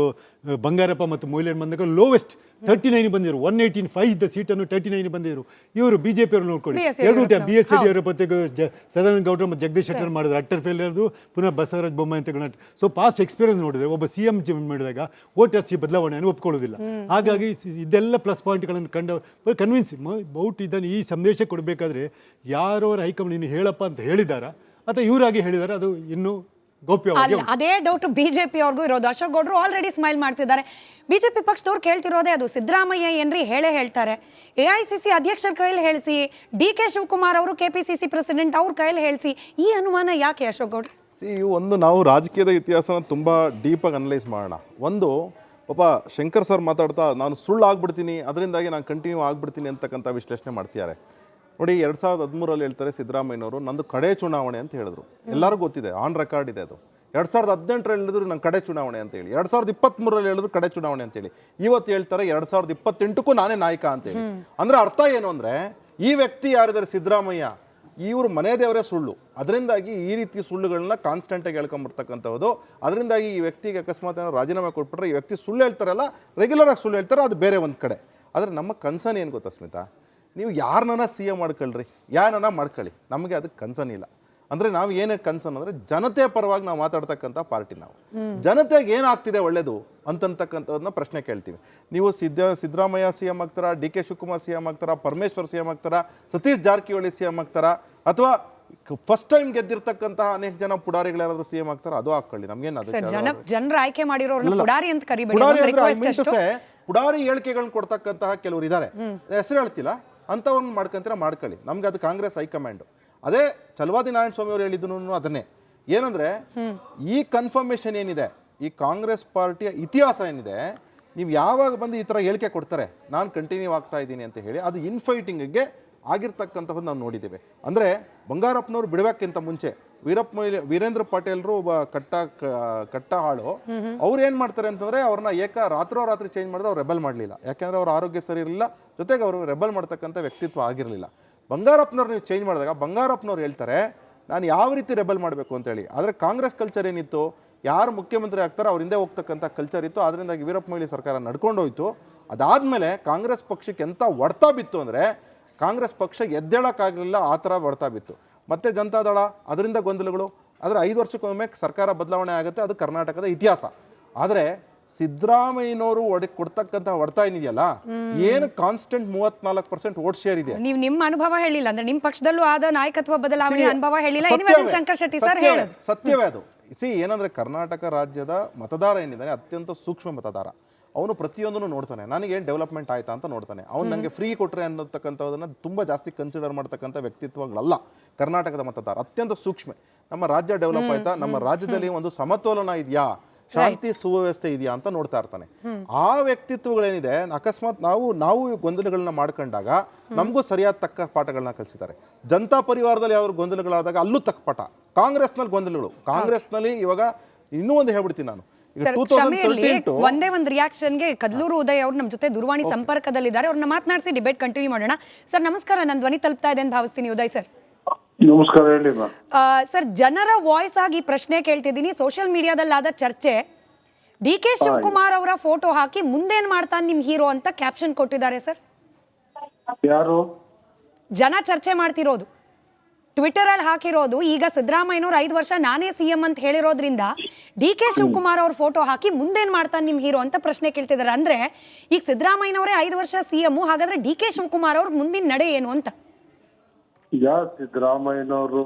ಬಂಗಾರಪ್ಪ ಮತ್ತು ಮೊಯ್ಲಿಯನ್ ಬಂದಾಗ ಲೋವೆಸ್ಟ್ 39 ಬಂದಿರು. 185 ಇದ್ದ ಸೀಟನ್ನು 39 ಬಂದಿರು. ಇವರು BJP ಅವರು ನೋಡ್ಕೊಳ್ಳಿ 2 ಟೈಮ್ BS ಯಡಿಯೂರಪ್ಪ ತೆಗೆದು ಸದಾನಂದ ಗೌಡ್ರ ಮತ್ತು ಜಗದೀಶ್ ಶೆಟ್ಟರ್ ಮಾಡಿದ್ರು, ಅಟ್ಟರ್ ಫೇಲ್ಯೂರ್ದು. ಪುನಃ ಬಸವರಾಜ ಬೊಮ್ಮಾಯಿ ತೆಗೊಂಡು. ಸೊ ಪಾಸ್ಟ್ ಎಕ್ಸ್ಪೀರಿಯನ್ಸ್ ನೋಡಿದ್ರೆ ಒಬ್ಬ CM ಮಾಡಿದಾಗ ವೋಟರ್ಸ್ ಈ ಬದಲಾವಣೆಯನ್ನು ಒಪ್ಕೊಳ್ಳೋದಿಲ್ಲ. ಹಾಗಾಗಿ ಇದೆಲ್ಲ ಪ್ಲಸ್ ಪಾಯಿಂಟ್ಗಳನ್ನು ಕನ್ವಿನ್ಸ್ ಬೌಟ್ ಇದನ್ನು ಈ ಸಂದೇಶ ಕೊಡಬೇಕಾದ್ರೆ ಯಾರವರ ಹೈಕಮಾಂಡ್ ಇನ್ನು ಹೇಳಪ್ಪ ಅಂತ ಹೇಳಿದಾರ ಅಥವಾ ಇವರಾಗಿ ಹೇಳಿದಾರ, ಅದು ಇನ್ನೂ ಗೌಪ್ಯವಾಗಿ. ಅದೇ ಡೌಟ್ ಬಿಜೆಪಿ ಅವ್ರಿಗೂ ಇರೋದು. ಅಶೋಕ್ ಗೌಡ್ರು ಆಲ್ರೆಡಿ ಸ್ಮೈಲ್ ಮಾಡ್ತಿದ್ದಾರೆ. ಬಿಜೆಪಿ ಪಕ್ಷದವ್ರು ಕೇಳ್ತಿರೋದೇ ಅದು, ಸಿದ್ದರಾಮಯ್ಯ ಏನ್ರಿ ಹೇಳ್ತಾರೆ, AICC ಅಧ್ಯಕ್ಷರ ಕೈಯಲ್ಲಿ ಹೇಳಿಸಿ, DK ಶಿವಕುಮಾರ್ ಅವರು KPCC ಪ್ರೆಸಿಡೆಂಟ್ ಅವ್ರ ಕೈಯಲ್ಲಿ ಹೇಳಿಸಿ. ಈ ಅನುಮಾನ ಯಾಕೆ ಅಶೋಕ್ ಗೌಡ್ರು? ಒಂದು ನಾವು ರಾಜಕೀಯದ ಇತಿಹಾಸನ ತುಂಬ ಡೀಪಾಗಿ ಅನಲೈಸ್ ಮಾಡೋಣ. ಒಂದು ಪಾಪ ಶಂಕರ್ ಸರ್ ಮಾತಾಡ್ತಾ ನಾನು ಸುಳ್ಳು ಆಗ್ಬಿಡ್ತೀನಿ, ಅದರಿಂದಾಗಿ ನಾನು ಕಂಟಿನ್ಯೂ ಆಗ್ಬಿಡ್ತೀನಿ ಅಂತಕ್ಕಂಥ ವಿಶ್ಲೇಷಣೆ ಮಾಡ್ತಿದ್ದಾರೆ. ನೋಡಿ 2013 ಹೇಳ್ತಾರೆ ಸಿದ್ದರಾಮಯ್ಯನವರು ನಂದು ಕಡೆ ಚುನಾವಣೆ ಅಂತ ಹೇಳಿದ್ರು. ಎಲ್ಲರಿಗೂ ಗೊತ್ತಿದೆ, ಆನ್ ರೆಕಾರ್ಡ್ ಇದೆ ಅದು. 2018 ಹೇಳಿದ್ರು ನಾನು ಕಡೆ ಚುನಾವಣೆ ಅಂತೇಳಿ, 2023 ಹೇಳಿದ್ರು ಕಡೆ ಚುನಾವಣೆ ಅಂತೇಳಿ. ಇವತ್ತು ಹೇಳ್ತಾರೆ 2028ಕ್ಕೂ ನಾನೇ ನಾಯಕ ಅಂತೇಳಿ. ಅಂದರೆ ಅರ್ಥ ಏನು ಅಂದರೆ ಈ ವ್ಯಕ್ತಿ ಯಾರಿದ್ದಾರೆ ಸಿದ್ದರಾಮಯ್ಯ, ಇವರು ಮನೆ ದೇವರೇ ಸುಳ್ಳು. ಅದರಿಂದಾಗಿ ಈ ರೀತಿ ಸುಳ್ಳುಗಳನ್ನ ಕಾನ್ಸ್ಟೆಂಟಾಗಿ ಹೇಳ್ಕೊಂಬರ್ತಕ್ಕಂಥದ್ದು. ಅದರಿಂದಾಗಿ ಈ ವ್ಯಕ್ತಿಗೆ ಅಕಸ್ಮಾತ್ ಏನೋ ರಾಜೀನಾಮೆ ಕೊಟ್ಬಿಟ್ರೆ ಈ ವ್ಯಕ್ತಿ ಸುಳ್ಳು ಹೇಳ್ತಾರಲ್ಲ, ರೆಗ್ಯುಲರಾಗಿ ಸುಳ್ಳು ಹೇಳ್ತಾರೆ, ಅದು ಬೇರೆ ಒಂದು ಕಡೆ. ಆದರೆ ನಮ್ಮ ಕನ್ಸರ್ನ್ ಏನು ಗೊತ್ತಾ ಸ್ಮಿತಾ, ನೀವು ಯಾರನ್ನ CM ಮಾಡ್ಕೊಳ್ರಿ, ಯಾರನ್ನ ಮಾಡ್ಕೊಳ್ಳಿ, ನಮಗೆ ಅದಕ್ಕೆ ಕನ್ಸರ್ನ್ ಇಲ್ಲ. ಅಂದರೆ ನಾವು ಏನಕ್ಕೆ ಕನ್ಸರ್ನ್ ಅಂದರೆ ಜನತೆ ಪರವಾಗಿ ನಾವು ಮಾತಾಡ್ತಕ್ಕಂಥ ಪಾರ್ಟಿ. ನಾವು ಜನತೆಗೆ ಏನಾಗ್ತಿದೆ ಒಳ್ಳೇದು ಅಂತಕ್ಕಂಥದ್ದನ್ನ ಪ್ರಶ್ನೆ ಕೇಳ್ತೀವಿ. ನೀವು ಸಿದ್ದರಾಮಯ್ಯ CM ಆಗ್ತಾರಾ, DK ಶಿವಕುಮಾರ್ CM ಆಗ್ತಾರಾ, ಪರಮೇಶ್ವರ್ CM ಆಗ್ತಾರಾ, ಸತೀಶ್ ಜಾರಕಿಹೊಳಿ CM ಆಗ್ತಾರಾ, ಅಥವಾ ಫಸ್ಟ್ ಟೈಮ್ ಗೆದ್ದಿರ್ತಕ್ಕಂತಹ ಅನೇಕ ಜನ ಪುಡಾರಿಗಳು ಯಾರಾದ್ರೂ CM ಆಗ್ತಾರಾ, ಅದು ಹಾಕೊಳ್ಳಿ, ನಮ್ಗೇನು ಜನರು ಆಯ್ಕೆ ಮಾಡಿರೋರು ಪುಡಾರಿ ಅಂತ ಕರಿಬೇಡಿ. ಪುಡಾರಿ ಹೇಳಿಕೆಗಳನ್ನ ಕೊಡ್ತಕ್ಕಂತಹ ಕೆಲವರು ಇದ್ದಾರೆ, ಹೆಸರು ಹೇಳ್ತಿಲ್ಲ, ಅಂಥವ್ರನ್ನ ಮಾಡ್ಕೊಂತೀರ ಮಾಡ್ಕೊಳ್ಳಿ, ನಮ್ಗೆ ಅದು ಕಾಂಗ್ರೆಸ್ ಹೈಕಮಾಂಡು. ಅದೇ ಚಲವಾದಿ ನಾರಾಯಣ ಸ್ವಾಮಿ ಅವರು ಹೇಳಿದ್ರು ಅದನ್ನೇ. ಏನಂದ್ರೆ ಈ ಕನ್ಫರ್ಮೇಷನ್ ಏನಿದೆ, ಈ ಕಾಂಗ್ರೆಸ್ ಪಾರ್ಟಿಯ ಇತಿಹಾಸ ಏನಿದೆ, ನೀವು ಯಾವಾಗ ಬಂದು ಈ ಥರ ಹೇಳಿಕೆ ಕೊಡ್ತಾರೆ ನಾನು ಕಂಟಿನ್ಯೂ ಆಗ್ತಾ ಇದ್ದೀನಿ ಅಂತ ಹೇಳಿ, ಅದು ಇನ್ಫೈಟಿಂಗ್ಗೆ ಆಗಿರ್ತಕ್ಕಂಥದ್ದು ನಾವು ನೋಡಿದ್ದೇವೆ. ಅಂದರೆ ಬಂಗಾರಪ್ಪನವ್ರು ಬಿಡಬೇಕಿಂತ ಮುಂಚೆ ವೀರೇಂದ್ರ ಪಾಟೀಲ್ರು ಒಬ್ಬ ಕಟ್ಟ ಹಾಳು, ಅವ್ರು ಏನು ಮಾಡ್ತಾರೆ ಅಂತಂದರೆ ಅವ್ರನ್ನ ರಾತ್ರೋರಾತ್ರಿ ಚೇಂಜ್ ಮಾಡಿದ್ರೆ ಅವ್ರು ರೆಬಲ್ ಮಾಡಲಿಲ್ಲ. ಯಾಕೆಂದರೆ ಅವ್ರ ಆರೋಗ್ಯ ಸರಿ ಇರಲಿಲ್ಲ, ಜೊತೆಗೆ ಅವರು ರೆಬಲ್ ಮಾಡ್ತಕ್ಕಂಥ ವ್ಯಕ್ತಿತ್ವ ಆಗಿರಲಿಲ್ಲ. ಬಂಗಾರಪ್ಪನವ್ರು ನೀವು ಚೇಂಜ್ ಮಾಡಿದಾಗ ಬಂಗಾರಪ್ಪನವ್ರು ಹೇಳ್ತಾರೆ ನಾನು ಯಾವ ರೀತಿ ರೆಬಲ್ ಮಾಡಬೇಕು ಅಂತೇಳಿ. ಆದರೆ ಕಾಂಗ್ರೆಸ್ ಕಲ್ಚರ್ ಏನಿತ್ತು, ಯಾರು ಮುಖ್ಯಮಂತ್ರಿ ಆಗ್ತಾರೋ ಅವ್ರ ಹಿಂದೆ ಹೋಗ್ತಕ್ಕಂಥ ಕಲ್ಚರ್ ಇತ್ತು. ಅದರಿಂದಾಗಿ ವೀರಪ್ಪ ಮೊಯ್ಲಿ ಸರ್ಕಾರ ನಡ್ಕೊಂಡೋಯ್ತು. ಅದಾದಮೇಲೆ ಕಾಂಗ್ರೆಸ್ ಪಕ್ಷಕ್ಕೆ ಎಂಥ ಹೊಡ್ತಾ ಬಿತ್ತು ಅಂದರೆ ಕಾಂಗ್ರೆಸ್ ಪಕ್ಷ ಎದ್ದೇಳಕ್ಕಾಗಲಿಲ್ಲ, ಆ ಥರ ಹೊಡ್ತಾ ಬಿತ್ತು. ಮತ್ತು ಜನತಾದಳ ಅದರಿಂದ ಗೊಂದಲಗಳು. ಆದರೆ 5 ವರ್ಷಕ್ಕೊಮ್ಮೆ ಸರ್ಕಾರ ಬದಲಾವಣೆ ಆಗುತ್ತೆ, ಅದು ಕರ್ನಾಟಕದ ಇತಿಹಾಸ. ಆದರೆ ಸಿದ್ದರಾಮಯ್ಯನವರು ಕೊಡ್ತಕ್ಕಂಥ ಹೊಡ್ತಾ ಏನಿದೆಯಲ್ಲ, ಏನು ಕಾನ್ಸ್ಟೆಂಟ್ 34% ವೋಟ್ ಶೇರ್ ಇದೆ. ನೀವು ನಿಮ್ಮ ಅನುಭವ ಹೇಳಿಲ್ಲ ಅಂದ್ರೆ ನಿಮ್ಮ ಪಕ್ಷದಲ್ಲೂ ಆದ ನಾಯಕತ್ವ ಬದಲಾವಣೆ ಅನುಭವ ಹೇಳಿಲ್ಲ. ಶಂಕರ್ ಶೆಟ್ಟಿ ಸರ್ ಹೇಳೋದು ಸತ್ಯವೇ ಅದು. ಏನಂದ್ರೆ ಕರ್ನಾಟಕ ರಾಜ್ಯದ ಮತದಾರ ಏನಿದ್ದಾನೆ ಅತ್ಯಂತ ಸೂಕ್ಷ್ಮ ಮತದಾರ. ಅವನು ಪ್ರತಿಯೊಂದನ್ನು ನೋಡ್ತಾನೆ, ನನಗೇನು ಡೆವಲಪ್ಮೆಂಟ್ ಆಯ್ತಾ ಅಂತ ನೋಡ್ತಾನೆ. ಅವ್ನು ನನಗೆ ಫ್ರೀ ಕೊಟ್ಟರೆ ಅನ್ನತಕ್ಕಂಥದ್ದನ್ನು ತುಂಬ ಜಾಸ್ತಿ ಕನ್ಸಿಡರ್ ಮಾಡ್ತಕ್ಕಂಥ ವ್ಯಕ್ತಿತ್ವಗಳಲ್ಲ ಕರ್ನಾಟಕದ ಮತದಾರ. ಅತ್ಯಂತ ಸೂಕ್ಷ್ಮ. ನಮ್ಮ ರಾಜ್ಯ ಡೆವಲಪ್ ಆಯ್ತಾ, ನಮ್ಮ ರಾಜ್ಯದಲ್ಲಿ ಒಂದು ಸಮತೋಲನ ಇದೆಯಾ, ಶಾಂತಿ ಸುವ್ಯವಸ್ಥೆ ಇದೆಯಾ ಅಂತ ನೋಡ್ತಾ ಇರ್ತಾನೆ. ಆ ವ್ಯಕ್ತಿತ್ವಗಳೇನಿದೆ, ಅಕಸ್ಮಾತ್ ನಾವು ಗೊಂದಲಗಳನ್ನ ಮಾಡ್ಕೊಂಡಾಗ ನಮಗೂ ಸರಿಯಾದ ತಕ್ಕ ಪಾಠಗಳನ್ನ ಕಲಿಸಿದ್ದಾರೆ. ಜನತಾ ಪರಿವಾರದಲ್ಲಿ ಯಾವ್ದು ಗೊಂದಲಗಳಾದಾಗ ಅಲ್ಲೂ ತಕ್ಕ ಪಾಠ. ಕಾಂಗ್ರೆಸ್ನಲ್ಲಿ ಗೊಂದಲಗಳು, ಕಾಂಗ್ರೆಸ್ನಲ್ಲಿ ಇವಾಗ ಇನ್ನೂ ಒಂದು ಹೇಳ್ಬಿಡ್ತೀನಿ ನಾನು, ಒಂದೇ ಒಂದು ರಿಯಾಕ್ಷನ್ಗೆ ಕದ್ಲೂರು ಉದಯ್ ಅವ್ರು ನಮ್ಮ ಜೊತೆ ದೂರವಾಣಿ ಸಂಪರ್ಕದಲ್ಲಿದ್ದಾರೆ. ಅವ್ರನ್ನ ಮಾತನಾಡಿಸಿ ಡಿಬೇಟ್ ಕಂಟಿನ್ಯೂ ಮಾಡೋಣ. ಸರ್ ನಮಸ್ಕಾರ, ನನ್ನ ಧ್ವನಿ ತಲುಪ್ತಾ ಇದೆ ಅಂತ ಭಾವಿಸ್ತೀನಿ. ಉದಯ್ ಸರ್ ನಮಸ್ಕಾರ, ಹೇಳಿ ಸರ್. ಜನರ ವಾಯ್ಸ್ ಆಗಿ ಪ್ರಶ್ನೆ ಕೇಳ್ತಿದ್ದೀನಿ. ಸೋಷಿಯಲ್ ಮೀಡಿಯಾದಲ್ಲಾದ ಚರ್ಚೆ, ಡಿ ಕೆ ಶಿವಕುಮಾರ್ ಅವರ ಫೋಟೋ ಹಾಕಿ ಮುಂದೇನ್ ಮಾಡ್ತಾನೆ ನಿಮ್ ಹೀರೋ ಅಂತ ಕ್ಯಾಪ್ಷನ್ ಕೊಟ್ಟಿದ್ದಾರೆ ಸರ್. ಯಾರು ಜನ ಚರ್ಚೆ ಮಾಡ್ತಿರೋದು, ಟ್ವಿಟರ್ ಅಲ್ಲಿ ಹಾಕಿರೋದು. ಈಗ ಸಿದ್ದರಾಮಯ್ಯನವ್ರು 5 ವರ್ಷ ನಾನೇ ಸಿಎಂ ಅಂತ ಹೇಳಿರೋದ್ರಿಂದ ಡಿ ಕೆ ಶಿವಕುಮಾರ್ ಅವ್ರ ಫೋಟೋ ಹಾಕಿ ಮುಂದೇನ್ ಮಾಡ್ತಾನೆ ನಿಮ್ ಹೀರೋ ಅಂತ ಪ್ರಶ್ನೆ ಕೇಳ್ತಿದ್ದಾರೆ. ಅಂದ್ರೆ ಈಗ ಸಿದ್ದರಾಮಯ್ಯನವರೇ 5 ವರ್ಷ ಸಿಎಂ, ಹಾಗಾದ್ರೆ ಡಿ ಕೆ ಶಿವಕುಮಾರ್ ಅವ್ರ ಮುಂದಿನ ನಡೆ ಏನು ಅಂತ? ಈಗ ಸಿದ್ದರಾಮಯ್ಯನವರು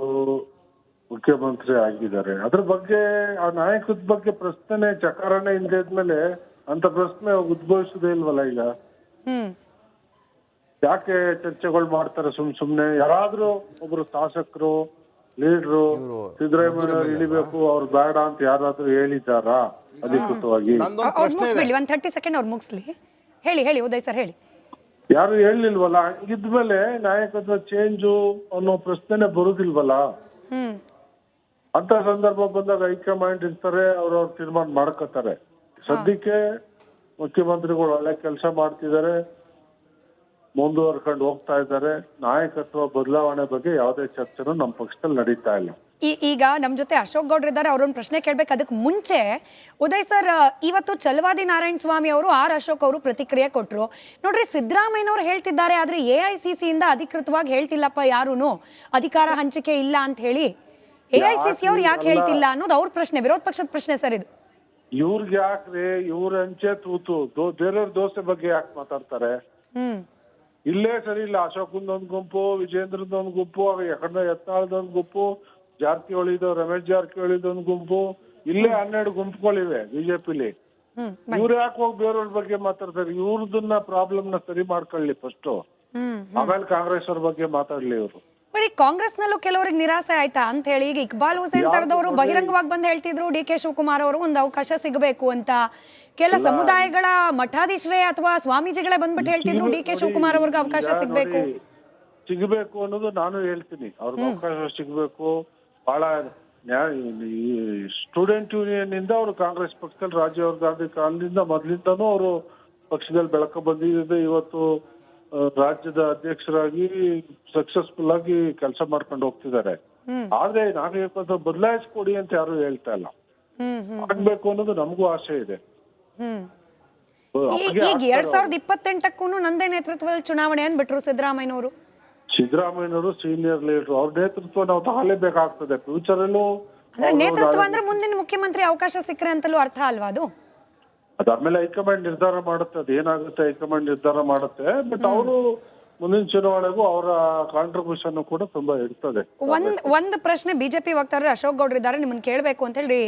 ಮುಖ್ಯಮಂತ್ರಿ ಆಗಿದ್ದಾರೆ, ಅದ್ರ ಬಗ್ಗೆ ಆ ನಾಯಕದ ಬಗ್ಗೆ ಪ್ರಶ್ನೆ ಚಕಾರನೆ ಇಲ್ದೇದ್ಮೇಲೆ ಅಂತ ಪ್ರಶ್ನೆ ಉದ್ಭವಿಸೋದೇ ಇಲ್ವಲ್ಲ. ಈಗ ಯಾಕೆ ಚರ್ಚೆಗಳು ಮಾಡ್ತಾರೆ ಸುಮ್ನೆ? ಯಾರಾದ್ರೂ ಒಬ್ರು ಶಾಸಕರು, ಲೀಡ್ರು ಸಿದ್ದರಾಮಯ್ಯ ಇಳಿಬೇಕು ಅವ್ರು ಬೇಡ ಅಂತ ಯಾರಾದ್ರೂ ಹೇಳಿದಾರಾ ಅಧಿಕೃತವಾಗಿ? 30 ಸೆಕೆಂಡ್ ಅವ್ರು ಮುಗಿಸ್ಲಿ. ಹೇಳಿ ಉದಯ್ ಸರ್, ಹೇಳಿ. ಯಾರು ಹೇಳಿಲ್ವಲ್ಲ. ಹಂಗಿದ್ಮೇಲೆ ನಾಯಕತ್ವ ಚೇಂಜು ಅನ್ನೋ ಪ್ರಶ್ನೆ ಬರುದಿಲ್ವಲ್ಲ. ಅಂತ ಸಂದರ್ಭ ಬಂದಾಗ ಹೈಕಮಾಂಡ್ ಇರ್ತಾರೆ, ಅವ್ರವ್ರ ತೀರ್ಮಾನ ಮಾಡ್ಕೋತಾರೆ. ಸದ್ಯಕ್ಕೆ ಮುಖ್ಯಮಂತ್ರಿಗಳು ಒಳ್ಳೆ ಕೆಲಸ ಮಾಡ್ತಿದ್ದಾರೆ, ಮುಂದುವರ್ಕೊಂಡು ಹೋಗ್ತಾ ಇದ್ದಾರೆ. ನಾಯಕತ್ವ ಬದಲಾವಣೆ ಬಗ್ಗೆ ಯಾವುದೇ ಚರ್ಚೆನೂ ನಮ್ಮ ಪಕ್ಷದಲ್ಲಿ ನಡೀತಾ ಇಲ್ಲ. ಈಗ ನಮ್ ಜೊತೆ ಅಶೋಕ್ ಗೌಡ್ರು ಇದ್ದಾರೆ, ಅವ್ರೊಂದು ಪ್ರಶ್ನೆ ಕೇಳ್ಬೇಕು. ಅದಕ್ಕೆ ಮುಂಚೆ ಉದಯ್ ಸರ್, ಇವತ್ತು ಛಲವಾದಿ ನಾರಾಯಣ ಸ್ವಾಮಿ ಅವರು ಆರ್ ಅಶೋಕ್ ಅವರು ಪ್ರತಿಕ್ರಿಯೆ ಕೊಟ್ರು. ನೋಡ್ರಿ, ಸಿದ್ದರಾಮಯ್ಯನವ್ರು ಹೇಳ್ತಿದ್ದಾರೆ, ಆದ್ರೆ AICC ಇಂದ ಅಧಿಕೃತವಾಗಿ ಹೇಳ್ತಿಲ್ಲಪ್ಪ ಯಾರೂನು, ಅಧಿಕಾರ ಹಂಚಿಕೆ ಇಲ್ಲ ಅಂತ ಹೇಳಿ. AICC ಅವ್ರು ಯಾಕೆ ಹೇಳ್ತಿಲ್ಲ ಅನ್ನೋದು ಅವ್ರ ಪ್ರಶ್ನೆ, ವಿರೋಧ ಪಕ್ಷದ ಪ್ರಶ್ನೆ ಸರ್ ಇದು. ಇವ್ರಿಗೆ ಯಾಕ್ರಿ, ಇವ್ರ ಹಂಚೆ ತೂತು ಬೇರೆಯವ್ರ ದೋಸೆ ಬಗ್ಗೆ ಯಾಕೆ ಮಾತಾಡ್ತಾರೆ? ಇಲ್ಲೇ ಸರಿ ಇಲ್ಲ. ಅಶೋಕಂದೊಂದು ಗುಂಪು, ವಿಜೇಂದ್ರದೊಂದು ಗುಂಪು, ಯಾಕಂದ್ರೆ ಯತ್ನಾಳದೊಂದು ಗುಂಪು, ಜಾರಕಿಹೊಳಿದು ರಮೇಶ್ ಜಾರಕಿಹೊಳಿದೊಂದು ಗುಂಪು, ಇಲ್ಲೇ 12 ಗುಂಪುಗಳಿವೆ ಬಿಜೆಪಿಲಿ. ಇವ್ರು ಯಾಕೆ ಹೋಗಿ ಬೇರೆಯವ್ರ ಬಗ್ಗೆ ಮಾತಾಡ್ತಾರೆ? ಇವ್ರದನ್ನ ಪ್ರಾಬ್ಲಮ್ ನ ಸರಿ ಮಾಡ್ಕೊಳ್ಳಿ ಫಸ್ಟ್, ಆಮೇಲೆ ಕಾಂಗ್ರೆಸ್ ಅವ್ರ ಬಗ್ಗೆ ಮಾತಾಡ್ಲಿ ಇವರು. ಬರೀ ಕಾಂಗ್ರೆಸ್ ನಲ್ಲೂ ಕೆಲವರಿಗೆ ನಿರಾಸೆ ಆಯ್ತಾ ಅಂತ ಹೇಳಿ ಈಗ ಇಕ್ಬಾಲ್ ಹುಸೇನ್ ತರದವರು ಬಹಿರಂಗವಾಗಿ ಬಂದು ಹೇಳ್ತಿದ್ರು ಡಿ ಕೆ ಶಿವಕುಮಾರ್ ಅವರು ಒಂದು ಅವಕಾಶ ಸಿಗಬೇಕು ಅಂತ. ಕೆಲ ಸಮುದಾಯಗಳ ಮಠಾಧೀಶರೇ ಅಥವಾ ಸ್ವಾಮೀಜಿಗಳೇ ಬಂದ್ಬಿಟ್ಟು ಹೇಳ್ತಿದ್ರು ಡಿ ಕೆ ಶಿವಕುಮಾರ್ ಅವ್ರಿಗೆ ಅವಕಾಶ ಸಿಗಬೇಕು ಅನ್ನೋದು ನಾನು ಹೇಳ್ತೀನಿ. ಅವ್ರಿಗೆ ಅವಕಾಶ ಸಿಗಬೇಕು. ಬಹಳ ಸ್ಟೂಡೆಂಟ್ ಯೂನಿಯನ್ ಇಂದ ಅವರು ಕಾಂಗ್ರೆಸ್ ಪಕ್ಷದಲ್ಲಿ ರಾಜೀವ್ ಗಾಂಧಿ ಕಾಲದಿಂದ ಮೊದಲಿಂದನೂ ಅವರು ಪಕ್ಷದಲ್ಲಿ ಬೆಳಕ ಬಂದಿದೆ. ಇವತ್ತು ರಾಜ್ಯದ ಅಧ್ಯಕ್ಷರಾಗಿ ಸಕ್ಸಸ್ಫುಲ್ ಆಗಿ ಕೆಲಸ ಮಾಡ್ಕೊಂಡು ಹೋಗ್ತಿದ್ದಾರೆ. ಆದ್ರೆ ನಾಗರಿಕತ್ವ ಬದಲಾಯಿಸ್ಕೊಡಿ ಅಂತ ಯಾರು ಹೇಳ್ತಾ ಇಲ್ಲ. ಆಗ್ಬೇಕು ಅನ್ನೋದು ನಮಗೂ ಆಸೆ ಇದೆ. ಈಗ 2028ಕ್ಕೂ ನಂದೇ ನೇತೃತ್ವದಲ್ಲಿ ಚುನಾವಣೆ ಅಂದ್ಬಿಟ್ರು ಸಿದ್ದರಾಮಯ್ಯನವರು. ಸಿದ್ದರಾಮಯ್ಯನವರು ಸೀನಿಯರ್ ಲೀಡರ್, ಅವ್ರ ನೇತೃತ್ವ ನಾವು ತಗೊಳ್ಳೇಬೇಕಾಗ್ತದೆ ಫ್ಯೂಚರ್ ಅಲ್ಲೂ. ಅಂದ್ರೆ ನೇತೃತ್ವ ಅಂದ್ರೆ ಮುಂದಿನ ಮುಖ್ಯಮಂತ್ರಿ ಅವಕಾಶ ಸಿಕ್ಕರೆ ಅಂತಲೂ ಅರ್ಥ ಅಲ್ವಾ ಅದು? ಅದಾದ್ಮೇಲೆ ಹೈಕಮಾಂಡ್ ನಿರ್ಧಾರ ಮಾಡುತ್ತೆ, ಅದೇನಾಗುತ್ತೆ ಹೈಕಮಾಂಡ್ ನಿರ್ಧಾರ ಮಾಡುತ್ತೆ. ಬಟ್ ಅವರು ಮುಂದಿನ ಚುನಾವಣೆಗೂ ಅವರ ಕಾಂಟ್ರಿಬ್ಯೂಷನ್ ಕೂಡ ತುಂಬಾ ಇರ್ತದೆ. ಒಂದು ಪ್ರಶ್ನೆ ಬಿಜೆಪಿ ವಕ್ತಾರರು ಅಶೋಕ್ ಗೌಡ್ರು ಇದ್ದಾರೆ, ನಿಮ್ಮನ್ನ ಕೇಳಬೇಕು ಅಂತ ಹೇಳಿ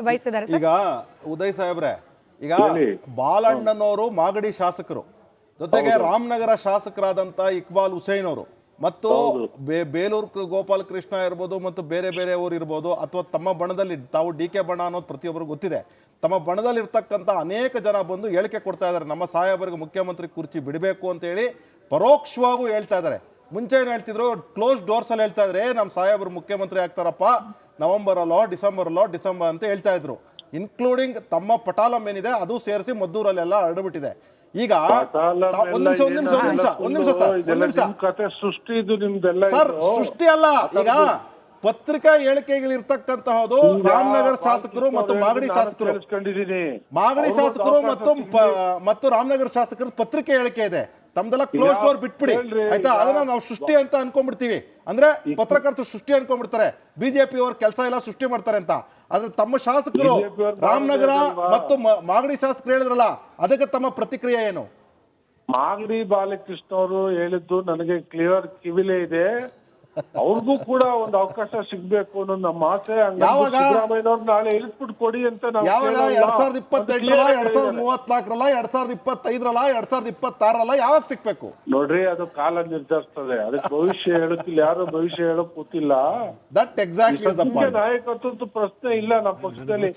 ವಹಿಸಿದ್ದಾರೆ. ಈಗ ಉದಯ್ ಸಾಹೇಬ್ರೆ, ಈಗ ಬಾಲಣ್ಣನವರು ಮಾಗಡಿ ಶಾಸಕರು, ಜೊತೆಗೆ ರಾಮನಗರ ಶಾಸಕರಾದಂತ ಇಕ್ಬಾಲ್ ಹುಸೇನ್ ಅವರು ಮತ್ತು ಬೇಲೂರು ಗೋಪಾಲ ಕೃಷ್ಣ ಇರ್ಬೋದು ಮತ್ತು ಬೇರೆ ಬೇರೆ ಊರು ಇರ್ಬೋದು, ಅಥವಾ ತಮ್ಮ ಬಣದಲ್ಲಿ ತಾವು DK ಬಣ ಅನ್ನೋದು ಪ್ರತಿಯೊಬ್ಬರಿಗೂ ಗೊತ್ತಿದೆ. ತಮ್ಮ ಬಣದಲ್ಲಿ ಇರ್ತಕ್ಕಂಥ ಅನೇಕ ಜನ ಬಂದು ಹೇಳಿಕೆ ಕೊಡ್ತಾ ಇದ್ದಾರೆ, ನಮ್ಮ ಸಾಹೇಬರಿಗೆ ಮುಖ್ಯಮಂತ್ರಿ ಕುರ್ಚಿ ಬಿಡಬೇಕು ಅಂತೇಳಿ ಪರೋಕ್ಷವಾಗೂ ಹೇಳ್ತಾ ಇದ್ದಾರೆ. ಮುಂಚೆ ಏನು ಹೇಳ್ತಿದ್ರು, ಕ್ಲೋಸ್ ಡೋರ್ಸಲ್ಲಿ ಹೇಳ್ತಾ ಇದ್ರೆ ನಮ್ಮ ಸಾಹೇಬರು ಮುಖ್ಯಮಂತ್ರಿ ಆಗ್ತಾರಪ್ಪ ನವೆಂಬರ್ ಅಲ್ಲೋ ಡಿಸೆಂಬರ್ ಅಂತ ಹೇಳ್ತಾ ಇದ್ರು. ಇನ್ಕ್ಲೂಡಿಂಗ್ ತಮ್ಮ ಪಟಾಲಂ ಏನಿದೆ ಅದು ಸೇರಿಸಿ ಮದ್ದೂರಲ್ಲೆಲ್ಲ ಹರಡ್ಬಿಟ್ಟಿದೆ. ಈಗ ಸೃಷ್ಟಿ ಅಲ್ಲ, ಈಗ ಪತ್ರಿಕಾ ಹೇಳಿಕೆಗಳಿರ್ತಕ್ಕಂತಹದ್ದು ರಾಮನಗರ ಶಾಸಕರು ಮತ್ತು ಮಾಗಡಿ ಶಾಸಕರು ಮತ್ತು ರಾಮನಗರ ಶಾಸಕರ ಪತ್ರಿಕೆ ಹೇಳಿಕೆ ಇದೆ. ತಮ್ದೆಲ್ಲ ಕ್ಲೋಸ್ ಡೋರ್ ಬಿಟ್ಬಿಡಿ ಆಯ್ತಾ. ಅದನ್ನ ನಾವು ಸೃಷ್ಟಿ ಅಂತ ಅನ್ಕೊಂಡ್ಬಿಡ್ತೀವಿ, ಅಂದ್ರೆ ಪತ್ರಕರ್ತರು ಸೃಷ್ಟಿ ಅನ್ಕೊಂಡ್ಬಿಡ್ತಾರೆ, ಬಿಜೆಪಿ ಅವ್ರ ಕೆಲಸ ಎಲ್ಲ ಸೃಷ್ಟಿ ಮಾಡ್ತಾರೆ ಅಂತ. ಆದ್ರೆ ತಮ್ಮ ಶಾಸಕರು ರಾಮನಗರ ಮತ್ತು ಮಾಗಡಿ ಶಾಸಕರು ಹೇಳಿದ್ರಲ್ಲ, ಅದಕ್ಕೆ ತಮ್ಮ ಪ್ರತಿಕ್ರಿಯೆ ಏನು? ಮಾಗಡಿ ಬಾಲಕೃಷ್ಣ ಅವರು ಹೇಳಿದ್ದು ನನಗೆ ಕ್ಲಿಯರ್ ಕಿವಿಲೇ ಇದೆ. ಅವ್ರಿಗೂ ಕೂಡ ಒಂದು ಅವಕಾಶ ಸಿಗ್ಬೇಕು ಅನ್ನೋದು ನಮ್ಮ ಆಸೆ. ಯಾವಾಗ? ಸಿದ್ದರಾಮಯ್ಯನವ್ರು ನಾಳೆ ಇಳಿಸ್ಬಿಟ್ಟು ಕೊಡಿ ಅಂತ ನಾವು ಯಾವಾಗ? ಕೇಳಲ್ಲ. 2028 2034 2025 2026 ಯಾವಾಗ ಸಿಕ್ಬೇಕು ನೋಡ್ರಿ, ಅದು ಕಾಲ ನಿರ್ಧರಿಸ್ತದೆ. ಅದಕ್ಕೆ ಭವಿಷ್ಯ ಹೇಳಕ್ಕಿಲ್ಲ, ಯಾರು ಭವಿಷ್ಯ ಹೇಳಕ್ ಕೂತಿಲ್ಲ. That exactly is the point. ನಾಯಕತ್ವದ ಪ್ರಶ್ನೆ ಇಲ್ಲ ನಮ್ಮ ಪಕ್ಷದಲ್ಲಿ.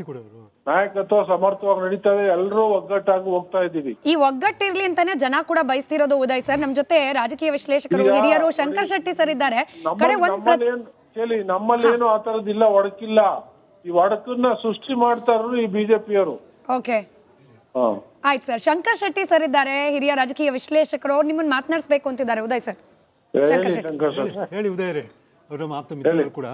ನಾಯಕತ್ವ ಸಮರ್ಥವಾಗಿ ನಡೀತಾ ಇದೆ, ಎಲ್ಲರೂ ಒಗ್ಗಟ್ಟಾಗಿ ಹೋಗ್ತಾ ಇದ್ದೀವಿ. ಈ ಒಗ್ಗಟ್ಟಿರ್ಲಿ ಅಂತಾನೆ ಜನ ಕೂಡ ಬಯಸ್ತಿರೋದು. ಉದಯ್ ಸರ್, ನಮ್ ಜೊತೆ ರಾಜಕೀಯ ವಿಶ್ಲೇಷಕರು ಹಿರಿಯರು ಶಂಕರ್ ಶೆಟ್ಟಿ ಸರ್ ಇದ್ದಾರೆ. ನಮ್ಮಲ್ಲೇನು ಆ ತರದಿಲ್ಲ, ಒಡಕಿಲ್ಲ. ಈ ಒಡಕನ್ನ ಸೃಷ್ಟಿ ಮಾಡ್ತಾ ಇರೋರು ಈ ಬಿಜೆಪಿಯವರು. ಓಕೆ, ಆಯ್ತು ಸರ್. ಶಂಕರ್ ಶೆಟ್ಟಿ ಸರ್ ಇದ್ದಾರೆ, ಹಿರಿಯ ರಾಜಕೀಯ ವಿಶ್ಲೇಷಕರು. ಅವ್ರು ನಿಮ್ಮನ್ನ ಮಾತನಾಡಿಸ್ಬೇಕು ಅಂತಿದ್ದಾರೆ. ಉದಯ್ ಸರ್, ಶಂಕರ್ ಶೆಟ್ಟಿ ಹೇಳಿ ಉದಯ್ ರೇ, ಅವರ ಮಾತು ಮಿತ್ರರು ಕೂಡ.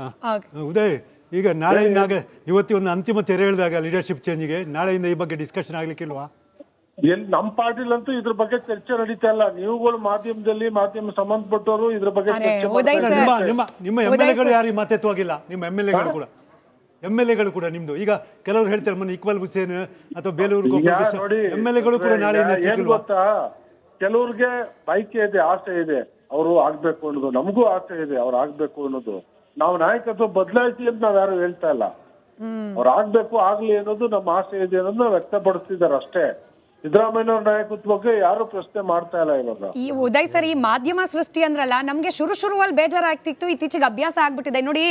ಉದಯ್, ಈಗ ನಾಳೆಯಿಂದಾಗ ಇವತ್ತು ಅಂತಿಮ ತೆರೆ ಎಳೆದಾಗ ಲೀಡರ್ಶಿಪ್ ಚೇಂಜ್ಗೆ ನಾಳೆಯಿಂದ ಈ ಬಗ್ಗೆ ಡಿಸ್ಕಷನ್ ಆಗ್ಲಿಕ್ಕಿಲ್ವಾ? ನಮ್ ಪಾರ್ಟಿಲಂತೂ ಇದ್ರ ಬಗ್ಗೆ ಚರ್ಚೆ ನಡೀತಾ ಇಲ್ಲ. ನೀವುಗಳು ಮಾಧ್ಯಮದಲ್ಲಿ ಸಂಬಂಧಪಟ್ಟವರು ಇದ್ರ ಬಗ್ಗೆ ನಿಮ್ಮ MLA ಯಾರು ಮಾತೆತ್ವಾಗಿಲ್ಲ. ನಿಮ್ಮ MLA ಕೂಡ ನಿಮ್ದು ಈಗ ಕೆಲವರು ಹೇಳ್ತಾರೆ ಮೊನ್ನೆ ಇಕ್ಬಾಲ್ ಹುಸೇನ್ ಅಥವಾ ಬೇಲೂರು MLA ಕೂಡ ನಾಳೆಯಿಂದ ಗೊತ್ತಾ, ಕೆಲವ್ರಿಗೆ ಬೈಕೆ ಇದೆ, ಆಸೆ ಇದೆ, ಅವರು ಆಗ್ಬೇಕು ಅನ್ನೋದು. ನಮಗೂ ಆಸೆ ಇದೆ ಅವ್ರು ಆಗ್ಬೇಕು ಅನ್ನೋದು. ನಾವು ನಾಯಕತ್ವ ಬದಲಾಯಿಸಿ ಅಂತ ನಾವ್ ಯಾರು ಹೇಳ್ತಾ ಇಲ್ಲ. ಅವ್ರು ಆಗ್ಬೇಕು, ಆಗ್ಲಿ ಅನ್ನೋದು ನಮ್ಮ ಆಸೆ ಇದೆ ಅನ್ನೋದು ನಾವು ವ್ಯಕ್ತಪಡಿಸ್ತಿದ್ದಾರೆ ಅಷ್ಟೇ. ಸಿದ್ದರಾಮಯ್ಯನವ್ರ ನಾಯಕತ್ವಕ್ಕೆ ಯಾರು ಪ್ರಶ್ನೆ ಮಾಡ್ತಾ ಇಲ್ಲ ಇವಾಗ. ಈ ಉದಯ್ ಸರ್, ಈ ಮಾಧ್ಯಮ ಸೃಷ್ಟಿ ಅಂದ್ರಲ್ಲ, ನಮ್ಗೆ ಶುರುವಲ್ಲಿ ಬೇಜಾರಾಗ್ತಿತ್ತು, ಇತ್ತೀಚೆಗೆ ಅಭ್ಯಾಸ ಆಗ್ಬಿಟ್ಟಿದೆ. ನೋಡಿ,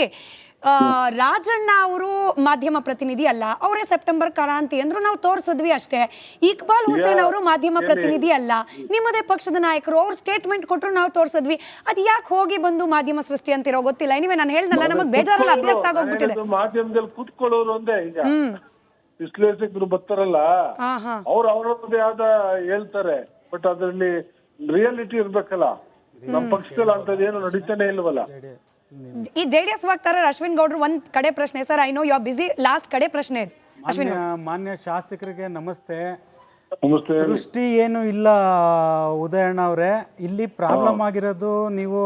ರಾಜಣ್ಣ ಅವರು ಮಾಧ್ಯಮ ಪ್ರತಿನಿಧಿ ಅಲ್ಲ, ಅವರೇ ಸೆಪ್ಟೆಂಬರ್ ಕ್ರಾಂತಿ ಅಂದ್ರು, ನಾವು ತೋರಿಸಿದ್ವಿ ಅಷ್ಟೇ. ಇಕ್ಬಾಲ್ ಹುಸೇನ್ ಅವರು ಮಾಧ್ಯಮ ಪ್ರತಿನಿಧಿ ಅಲ್ಲ, ನಿಮ್ಮದೇ ಪಕ್ಷದ ನಾಯಕರು, ಅವ್ರು ಸ್ಟೇಟ್ಮೆಂಟ್ ಕೊಟ್ಟರು, ನಾವು ತೋರಿಸಿದ್ವಿ. ಅದ್ ಯಾಕೆ ಹೋಗಿ ಬಂದು ಮಾಧ್ಯಮ ಸೃಷ್ಟಿ ಅಂತಿರೋ ಗೊತ್ತಿಲ್ಲ. ನೀವೇ ನಾನು ಹೇಳ್ದಲ್ಲ, ನಮಗ್ ಬೇಜಾರಲ್ಲ, ಅಭ್ಯಾಸ ಆಗೋಗ್ಬಿಟ್ಟಿದೆ. ಮಾಧ್ಯಮದಲ್ಲಿ ಕೂತ್ಕೊಳ್ಳೋರು ಒಂದೇ. ಈಗ ವಿಶ್ಲೇಷಕರು ಬರ್ತಾರಲ್ಲ, ಅವ್ರದೇ ಆದ ಹೇಳ್ತಾರೆ, ಬಟ್ ಅದ್ರಲ್ಲಿ ರಿಯಾಲಿಟಿ ಇರ್ಬೇಕಲ್ಲ. ನಮ್ಮ ಪಕ್ಷದಲ್ಲಿ ಅಂತದೇನು ನಡೀತಾನೆ ಇಲ್ವಲ್ಲ. ಈ JDS ವಕ್ತಾರ ಅಶ್ವಿನ್ ಗೌಡ್ರು ಒಂದ್ ಕಡೆ ಪ್ರಶ್ನೆ. Sir, I know you are busy, last ಕಡೆ ಪ್ರಶ್ನೆ ಇದು. ಅಶ್ವಿನ್, ಮಾನ್ಯ ಶಾಸಕರಿಗೆ ನಮಸ್ತೆ. ಸೃಷ್ಟಿ ಏನು ಇಲ್ಲ ಉದಯಣ್ಣ ಅವರೇ, ಇಲ್ಲಿ ಪ್ರಾಬ್ಲಮ್ ಆಗಿರೋದು ನೀವು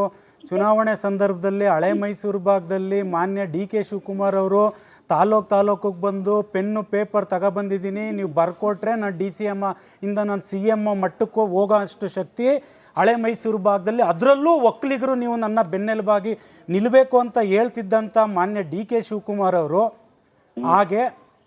ಚುನಾವಣೆ ಸಂದರ್ಭದಲ್ಲಿ ಹಳೆ ಮೈಸೂರು ಭಾಗದಲ್ಲಿ ಮಾನ್ಯ DK ಶಿವಕುಮಾರ್ ಅವರು ತಾಲೂಕಿಗೆ ಬಂದು ಪೆನ್ನು ಪೇಪರ್ ತಗೊಬಂದಿದ್ದೀನಿ, ನೀವು ಬರ್ಕೊಟ್ರೆ ನಾನು DCM ಇಂದ ನಾನು CM ಮಟ್ಟಕ್ಕೂ ಹೋಗೋ ಅಷ್ಟು ಶಕ್ತಿ ಹಳೆ ಮೈಸೂರು ಭಾಗದಲ್ಲಿ, ಅದರಲ್ಲೂ ಒಕ್ಕಲಿಗರು ನೀವು ನನ್ನ ಬೆನ್ನೆಲುಬಾಗಿ ನಿಲ್ಲಬೇಕು ಅಂತ ಹೇಳ್ತಿದ್ದಂಥ ಮಾನ್ಯ DK ಶಿವಕುಮಾರ್ ಅವರು, ಹಾಗೆ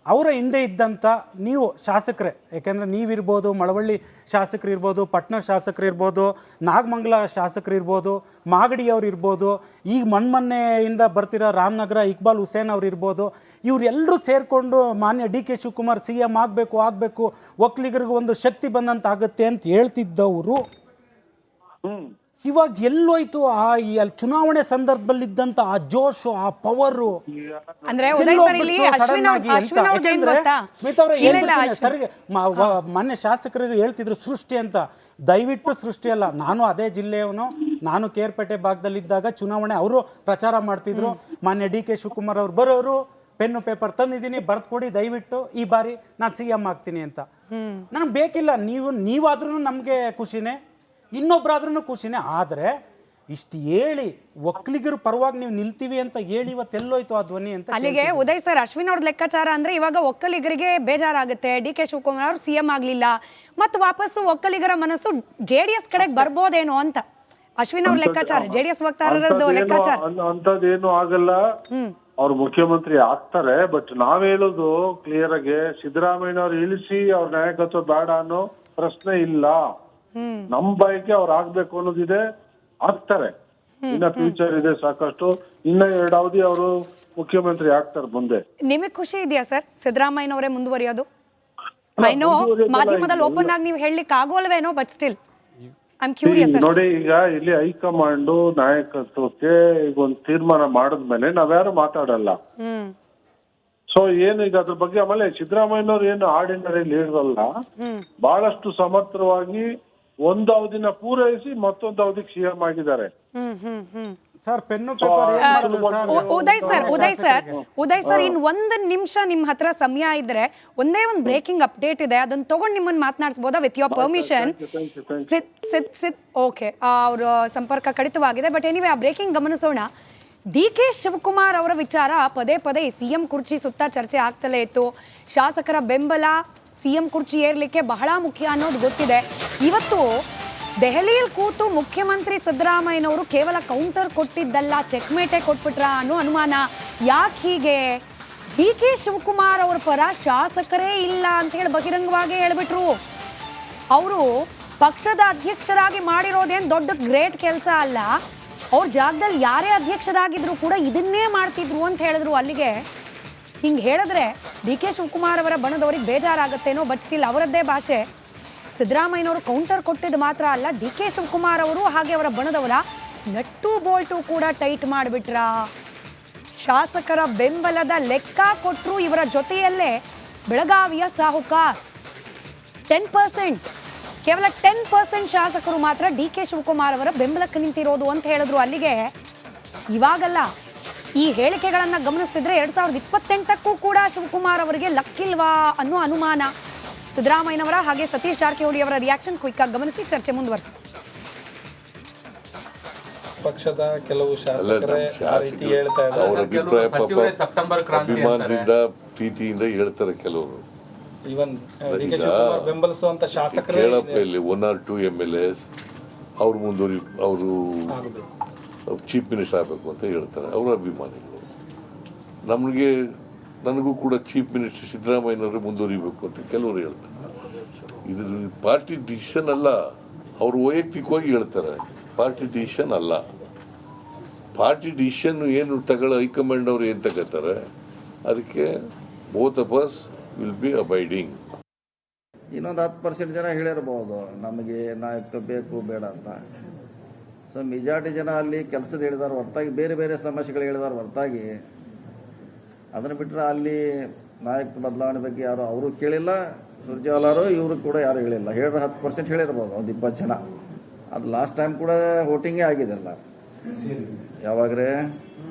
ಅವರ ಹಿಂದೆ ಇದ್ದಂಥ ನೀವು ಶಾಸಕರೇ, ಯಾಕೆಂದರೆ ನೀವಿರ್ಬೋದು, ಮಳವಳ್ಳಿ ಶಾಸಕರು ಇರ್ಬೋದು, ಪಟ್ನ ಶಾಸಕರು ಇರ್ಬೋದು, ನಾಗಮಂಗಲ ಶಾಸಕರು ಇರ್ಬೋದು, ಮಾಗಡಿಯವ್ರು ಇರ್ಬೋದು, ಈಗ ಮೊನ್ನೆಯಿಂದ ಬರ್ತಿರೋ ರಾಮನಗರ ಇಕ್ಬಾಲ್ ಹುಸೇನ್ ಅವ್ರು ಇರ್ಬೋದು, ಇವರೆಲ್ಲರೂ ಸೇರಿಕೊಂಡು ಮಾನ್ಯ DK ಶಿವಕುಮಾರ್ CM ಆಗಬೇಕು, ಒಕ್ಕಲಿಗರಿಗೆ ಒಂದು ಶಕ್ತಿ ಬಂದಂತ ಆಗುತ್ತೆ ಅಂತ ಹೇಳ್ತಿದ್ದವರು, ಇವಾಗ ಎಲ್ಲೋಯ್ತು ಆ ಚುನಾವಣೆ ಸಂದರ್ಭದಲ್ಲಿದ್ದಂತ ಆ ಜೋಶು, ಆ ಪವರು? ಅಂದ್ರೆ ಉದಯ್ ಸರ್, ಇಲ್ಲಿ ಅಶ್ವಿನ್ ಅವ್ರದ್ದು ಏನ್ ಗೊತ್ತಾ? ಸ್ಮಿತಾ ಅವರೇ, ಸರಿ, ಮಾನ್ಯ ಶಾಸಕರಿಗೆ ಹೇಳ್ತಿದ್ರು ಸೃಷ್ಟಿ ಅಂತ. ದಯವಿಟ್ಟು ಸೃಷ್ಟಿ ಅಲ್ಲ. ನಾನು ಅದೇ ಜಿಲ್ಲೆಯವನು, ನಾನು ಕೇರ್ಪೇಟೆ ಭಾಗದಲ್ಲಿದ್ದಾಗ ಚುನಾವಣೆ ಅವರು ಪ್ರಚಾರ ಮಾಡ್ತಿದ್ರು. ಮಾನ್ಯ DK ಶಿವಕುಮಾರ್ ಅವ್ರು ಬರೋರು, ಪೆನ್ನು ಪೇಪರ್ ತಂದಿದ್ದೀನಿ, ಬರ್ದು ಕೊಡಿ ದಯವಿಟ್ಟು, ಈ ಬಾರಿ ನಾನು CM ಆಗ್ತೀನಿ ಅಂತ. ನನಗೆ ಬೇಕಿಲ್ಲ, ನೀವಾದ್ರೂ ನಮಗೆ ಖುಷಿನೇ, ಇನ್ನೊಬ್ಬರಾದ್ರೂ ಖುಷಿನೇ. ಆದರೆ ಇಷ್ಟು ಹೇಳಿ ಒಕ್ಕಲಿಗರ ಪರವಾಗಿ ನೀವು ನಿಲ್ತೀವಿ ಅಂತ ಹೇಳಿ ಇವತ್ತೆಲ್ಲೋಯ್ತು ಆ ಧ್ವನಿ ಅಂತ. ಅಲ್ಲಿಗೆ ಉದಯ್ ಸರ್, ಅಶ್ವಿನ್ ಅವ್ರ ಲೆಕ್ಕಾಚಾರ ಅಂದ್ರೆ ಇವಾಗ ಒಕ್ಕಲಿಗರಿಗೆ ಬೇಜಾರಾಗುತ್ತೆ, DK ಶಿವಕುಮಾರ್ ಅವರು CM ಆಗ್ಲಿಲ್ಲ, ಮತ್ತು ವಾಪಸ್ಸು ಒಕ್ಕಲಿಗರ ಮನಸ್ಸು JDS ಕಡೆಗೆ ಬರ್ಬೋದೇನೋ ಅಂತ ಅಶ್ವಿನ್ ಅವ್ರ ಲೆಕ್ಕಾಚಾರ, JDS ವಕ್ತಾರರದ್ದು ಲೆಕ್ಕಾಚಾರ. ಅಂತದೇನು ಆಗಲ್ಲ, ಅವ್ರು ಮುಖ್ಯಮಂತ್ರಿ ಆಗ್ತಾರೆ. ಬಟ್ ನಾವ್ ಹೇಳೋದು ಕ್ಲಿಯರ್ ಆಗಿ, ಸಿದ್ದರಾಮಯ್ಯನವ್ರು ಇಳಿಸಿ ಅವ್ರ ನಾಯಕತ್ವ ಬೇಡ ಅನ್ನೋ ಪ್ರಶ್ನೆ ಇಲ್ಲ. ನಮ್ ಬಯಕೆ ಅವ್ರು ಆಗ್ಬೇಕು ಅನ್ನೋದಿದೆ, ಆಗ್ತಾರೆ. ಇನ್ನ ಫ್ಯೂಚರ್ ಇದೆ ಸಾಕಷ್ಟು. ಇನ್ನ 2 ಅವಧಿ ಅವರು ಮುಖ್ಯಮಂತ್ರಿ ಆಗ್ತಾರೆ ಮುಂದೆ. ನಿಮಗೆ ಖುಷಿ ಇದೆಯಾ ಸರ್ ಸಿದ್ದರಾಮಯ್ಯನವರೇ ಮುಂದುವರಿಯೋದು? ಮಾಧ್ಯಮದಲ್ಲಿ ಓಪನ್ ಆಗಿ ನೀವು ಹೇಳಲಿಕ್ಕೆ ಆಗೋಲ್ವೇನೋ, but still I am curious. ನೋಡಿ, ಈಗ ಇಲ್ಲಿ ಹೈಕಮಾಂಡ್ ನಾಯಕತ್ವಕ್ಕೆ ಈಗ ಒಂದು ತೀರ್ಮಾನ ಮಾಡಿದ್ಮೇಲೆ ನಾವ್ಯಾರು ಮಾತಾಡಲ್ಲ. ಸೊ ಏನು ಈಗ ಅದ್ರ ಬಗ್ಗೆ, ಆಮೇಲೆ ಸಿದ್ದರಾಮಯ್ಯನವ್ರು ಏನು ಆರ್ಡಿನರಿ ಲೀಡರ್ ಅಲ್ಲ, ಬಹಳಷ್ಟು ಸಮರ್ಥವಾಗಿ ಒಂದು ಅವಧಿನ ಪೂರೈಸಿ ಮತ್ತೊಂದು ಅವಧಿಗೆ CM ಆಗಿದ್ದಾರೆ. ಸರ್, ಪೆನ್ನು ಉದಯ್ ಸರ್, ಇನ್ 1 ನಿಮಿಷ ನಿಮ್ ಹತ್ರ ಸಮಯ ಇದ್ರೆ ಒಂದೇ ಒಂದು ಬ್ರೇಕಿಂಗ್ ಅಪ್ಡೇಟ್ ಇದೆ, ಅದನ್ನ ತಗೊಂಡು ನಿಮ್ಮನ್ನ ಮಾತನಾಡಿಸಬಹುದಾ ವಿತ್ ಯೋರ್ ಪರ್ಮಿಷನ್? ಓಕೆ, ಅವ್ರ ಸಂಪರ್ಕ ಕಡಿತವಾಗಿದೆ. ಬಟ್ ಎನಿವೆ, ಆ ಬ್ರೇಕಿಂಗ್ ಗಮನಿಸೋಣ. DK ಶಿವಕುಮಾರ್ ಅವರ ವಿಚಾರ ಪದೇ ಪದೇ CM ಕುರ್ಚಿ ಸುತ್ತ ಚರ್ಚೆ ಆಗ್ತಲೇ ಇತ್ತು. ಶಾಸಕರ ಬೆಂಬಲ CM ಕುರ್ಚಿ ಏರ್ಲಿಕ್ಕೆ ಬಹಳ ಮುಖ್ಯ ಅನ್ನೋದು ಗೊತ್ತಿದೆ. ಇವತ್ತು ದೆಹಲಿಯಲ್ಲಿ ಕೂತು ಮುಖ್ಯಮಂತ್ರಿ ಸಿದ್ದರಾಮಯ್ಯನವರು ಕೇವಲ ಕೌಂಟರ್ ಕೊಟ್ಟಿದ್ದಲ್ಲ, ಚೆಕ್ಮೇಟೆ ಕೊಟ್ಬಿಟ್ರ ಅನ್ನೋ ಅನುಮಾನ. ಯಾಕೆ ಹೀಗೆ? ಡಿ ಕೆ ಶಿವಕುಮಾರ್ ಅವರ ಪರ ಶಾಸಕರೇ ಇಲ್ಲ ಅಂತ ಹೇಳಿ ಬಹಿರಂಗವಾಗಿ ಹೇಳ್ಬಿಟ್ರು. ಅವರು ಪಕ್ಷದ ಅಧ್ಯಕ್ಷರಾಗಿ ಮಾಡಿರೋದೇನು ದೊಡ್ಡ ಗ್ರೇಟ್ ಕೆಲಸ ಅಲ್ಲ, ಅವ್ರ ಜಾಗದಲ್ಲಿ ಯಾರೇ ಅಧ್ಯಕ್ಷರಾಗಿದ್ರು ಕೂಡ ಇದನ್ನೇ ಮಾಡ್ತಿದ್ರು ಅಂತ ಹೇಳಿದ್ರು. ಅಲ್ಲಿಗೆ ಹಿಂಗೆ ಹೇಳಿದ್ರೆ ಡಿ ಕೆ ಶಿವಕುಮಾರ್ ಅವರ ಬಣದವರಿಗೆ ಬೇಜಾರಾಗುತ್ತೇನೋ. ಬಟ್ ಸ್ಟಿಲ್ ಅವರದ್ದೇ ಭಾಷೆ. ಸಿದ್ದರಾಮಯ್ಯನವರು ಕೌಂಟರ್ ಕೊಟ್ಟಿದ್ದು ಮಾತ್ರ ಅಲ್ಲ, ಡಿ ಕೆ ಶಿವಕುಮಾರ್ ಅವರು ಹಾಗೆ ಅವರ ಬಣದವರ ನಟ್ಟು ಬೋಲ್ಟು ಕೂಡ ಟೈಟ್ ಮಾಡಿಬಿಟ್ರ. ಶಾಸಕರ ಬೆಂಬಲದ ಲೆಕ್ಕ ಕೊಟ್ಟರು. ಇವರ ಜೊತೆಯಲ್ಲೇ ಬೆಳಗಾವಿಯ ಸಾಹುಕಾರ್ 10%, ಕೇವಲ 10% ಶಾಸಕರು ಮಾತ್ರ ಡಿ ಕೆ ಶಿವಕುಮಾರ್ ಅವರ ಬೆಂಬಲಕ್ಕೆ ನಿಂತಿರೋದು ಅಂತ ಹೇಳಿದ್ರು. ಅಲ್ಲಿಗೆ ಇವಾಗಲ್ಲ, ಈ ಹೇಳಿಕೆಗಳನ್ನ ಗಮನಿಸ್ತಿದ್ರೆ 2028ಕ್ಕೂ ಕೂಡ ಶಿವಕುಮಾರ್ ಅವರಿಗೆ ಲಕ್ಕಿಲ್ವಾ ಅನ್ನೋ ಅನುಮಾನ. ಸಿದ್ದರಾಮಯ್ಯನವರ ಹಾಗೆ ಸತೀಶ್ ಜಾರಕಿಹೊಳಿ ಅವರ ರಿಯಾಕ್ಷನ್ ಕ್ವಿಕ್ ಆಗಿ ಗಮನಿಸಿ ಚರ್ಚೆ ಮುಂದುವರಿಸಿ. ಪಕ್ಷದ ಕೆಲವು ಶಾಸಕರೇ ಆ ರೀತಿ ಹೇಳ್ತಾ ಇದ್ದಾರೆ. ಅವರ ಅಭಿಪ್ರಾಯ ಅಭಿಮಾನದಿಂದ ಪ್ರೀತಿಯಿಂದ ಹೇಳ್ತಾರೆ ಕೆಲವರು. ಈವನ್ ಡಿ ಕೆ ಶಿವಕುಮಾರ್ ಬೆಂಬಲಿಸುವಂತ ಶಾಸಕರೇ ಕೇಳಪ್ಪ ಇಲ್ಲಿ 1 or 2 MLAs ಅವ್ರು ಅವರು ಚೀಫ್ ಮಿನಿಸ್ಟರ್ ಆಗಬೇಕು ಅಂತ ಹೇಳ್ತಾರೆ, ಅವರ ಅಭಿಮಾನಿಗಳು. ನನಗೂ ಕೂಡ ಚೀಫ್ ಮಿನಿಸ್ಟರ್ ಸಿದ್ದರಾಮಯ್ಯನವರೇ ಮುಂದುವರಿಬೇಕು ಅಂತ ಕೆಲವರು ಹೇಳ್ತಾರೆ. ಇದು ಪಾರ್ಟಿ ಡಿಸಿಷನ್ ಅಲ್ಲ, ಅವರು ವೈಯಕ್ತಿಕವಾಗಿ ಹೇಳ್ತಾರೆ. ಪಾರ್ಟಿ ಡಿಸಿಷನ್ ಅಲ್ಲ. ಪಾರ್ಟಿ ಡಿಸಿಷನ್ ಏನು ತಗೊಳ್ಳೋ ಹೈಕಮಾಂಡ್ ಅವರು ಏನು ತಗೋತಾರೆ ಅದಕ್ಕೆ both of us will be abiding. ಇನ್ನೊಂದು 10% ಜನ ಹೇಳಿರ್ಬೋದು ನಮಗೆ ನಾಯಕತ್ವ ಬೇಕು ಬೇಡ ಅಂತ. ಸೊ ಮೆಜಾರಿಟಿ ಜನ ಅಲ್ಲಿ ಕೆಲಸದ ಹೇಳಿದಾರೆ ಹೊರತಾಗಿ ಬೇರೆ ಬೇರೆ ಸಮಸ್ಯೆಗಳು ಹೇಳಿದಾರೆ ಹೊರತಾಗಿ ಅದನ್ನು ಬಿಟ್ಟರೆ ಅಲ್ಲಿ ನಾಯಕತ್ವ ಬದಲಾವಣೆ ಬಗ್ಗೆ ಯಾರು ಅವರು ಕೇಳಿಲ್ಲ. ಸುರ್ಜೇವಾಲಾರು ಇವರು ಕೂಡ ಯಾರು ಹೇಳಿಲ್ಲ. 10% ಹೇಳಿರ್ಬೋದು, ಒಂದು 20 ಜನ. ಅದು ಲಾಸ್ಟ್ ಟೈಮ್ ಕೂಡ ವೋಟಿಂಗೇ ಆಗಿದೆ ಅಲ್ಲ, ಯಾವಾಗ್ರೆ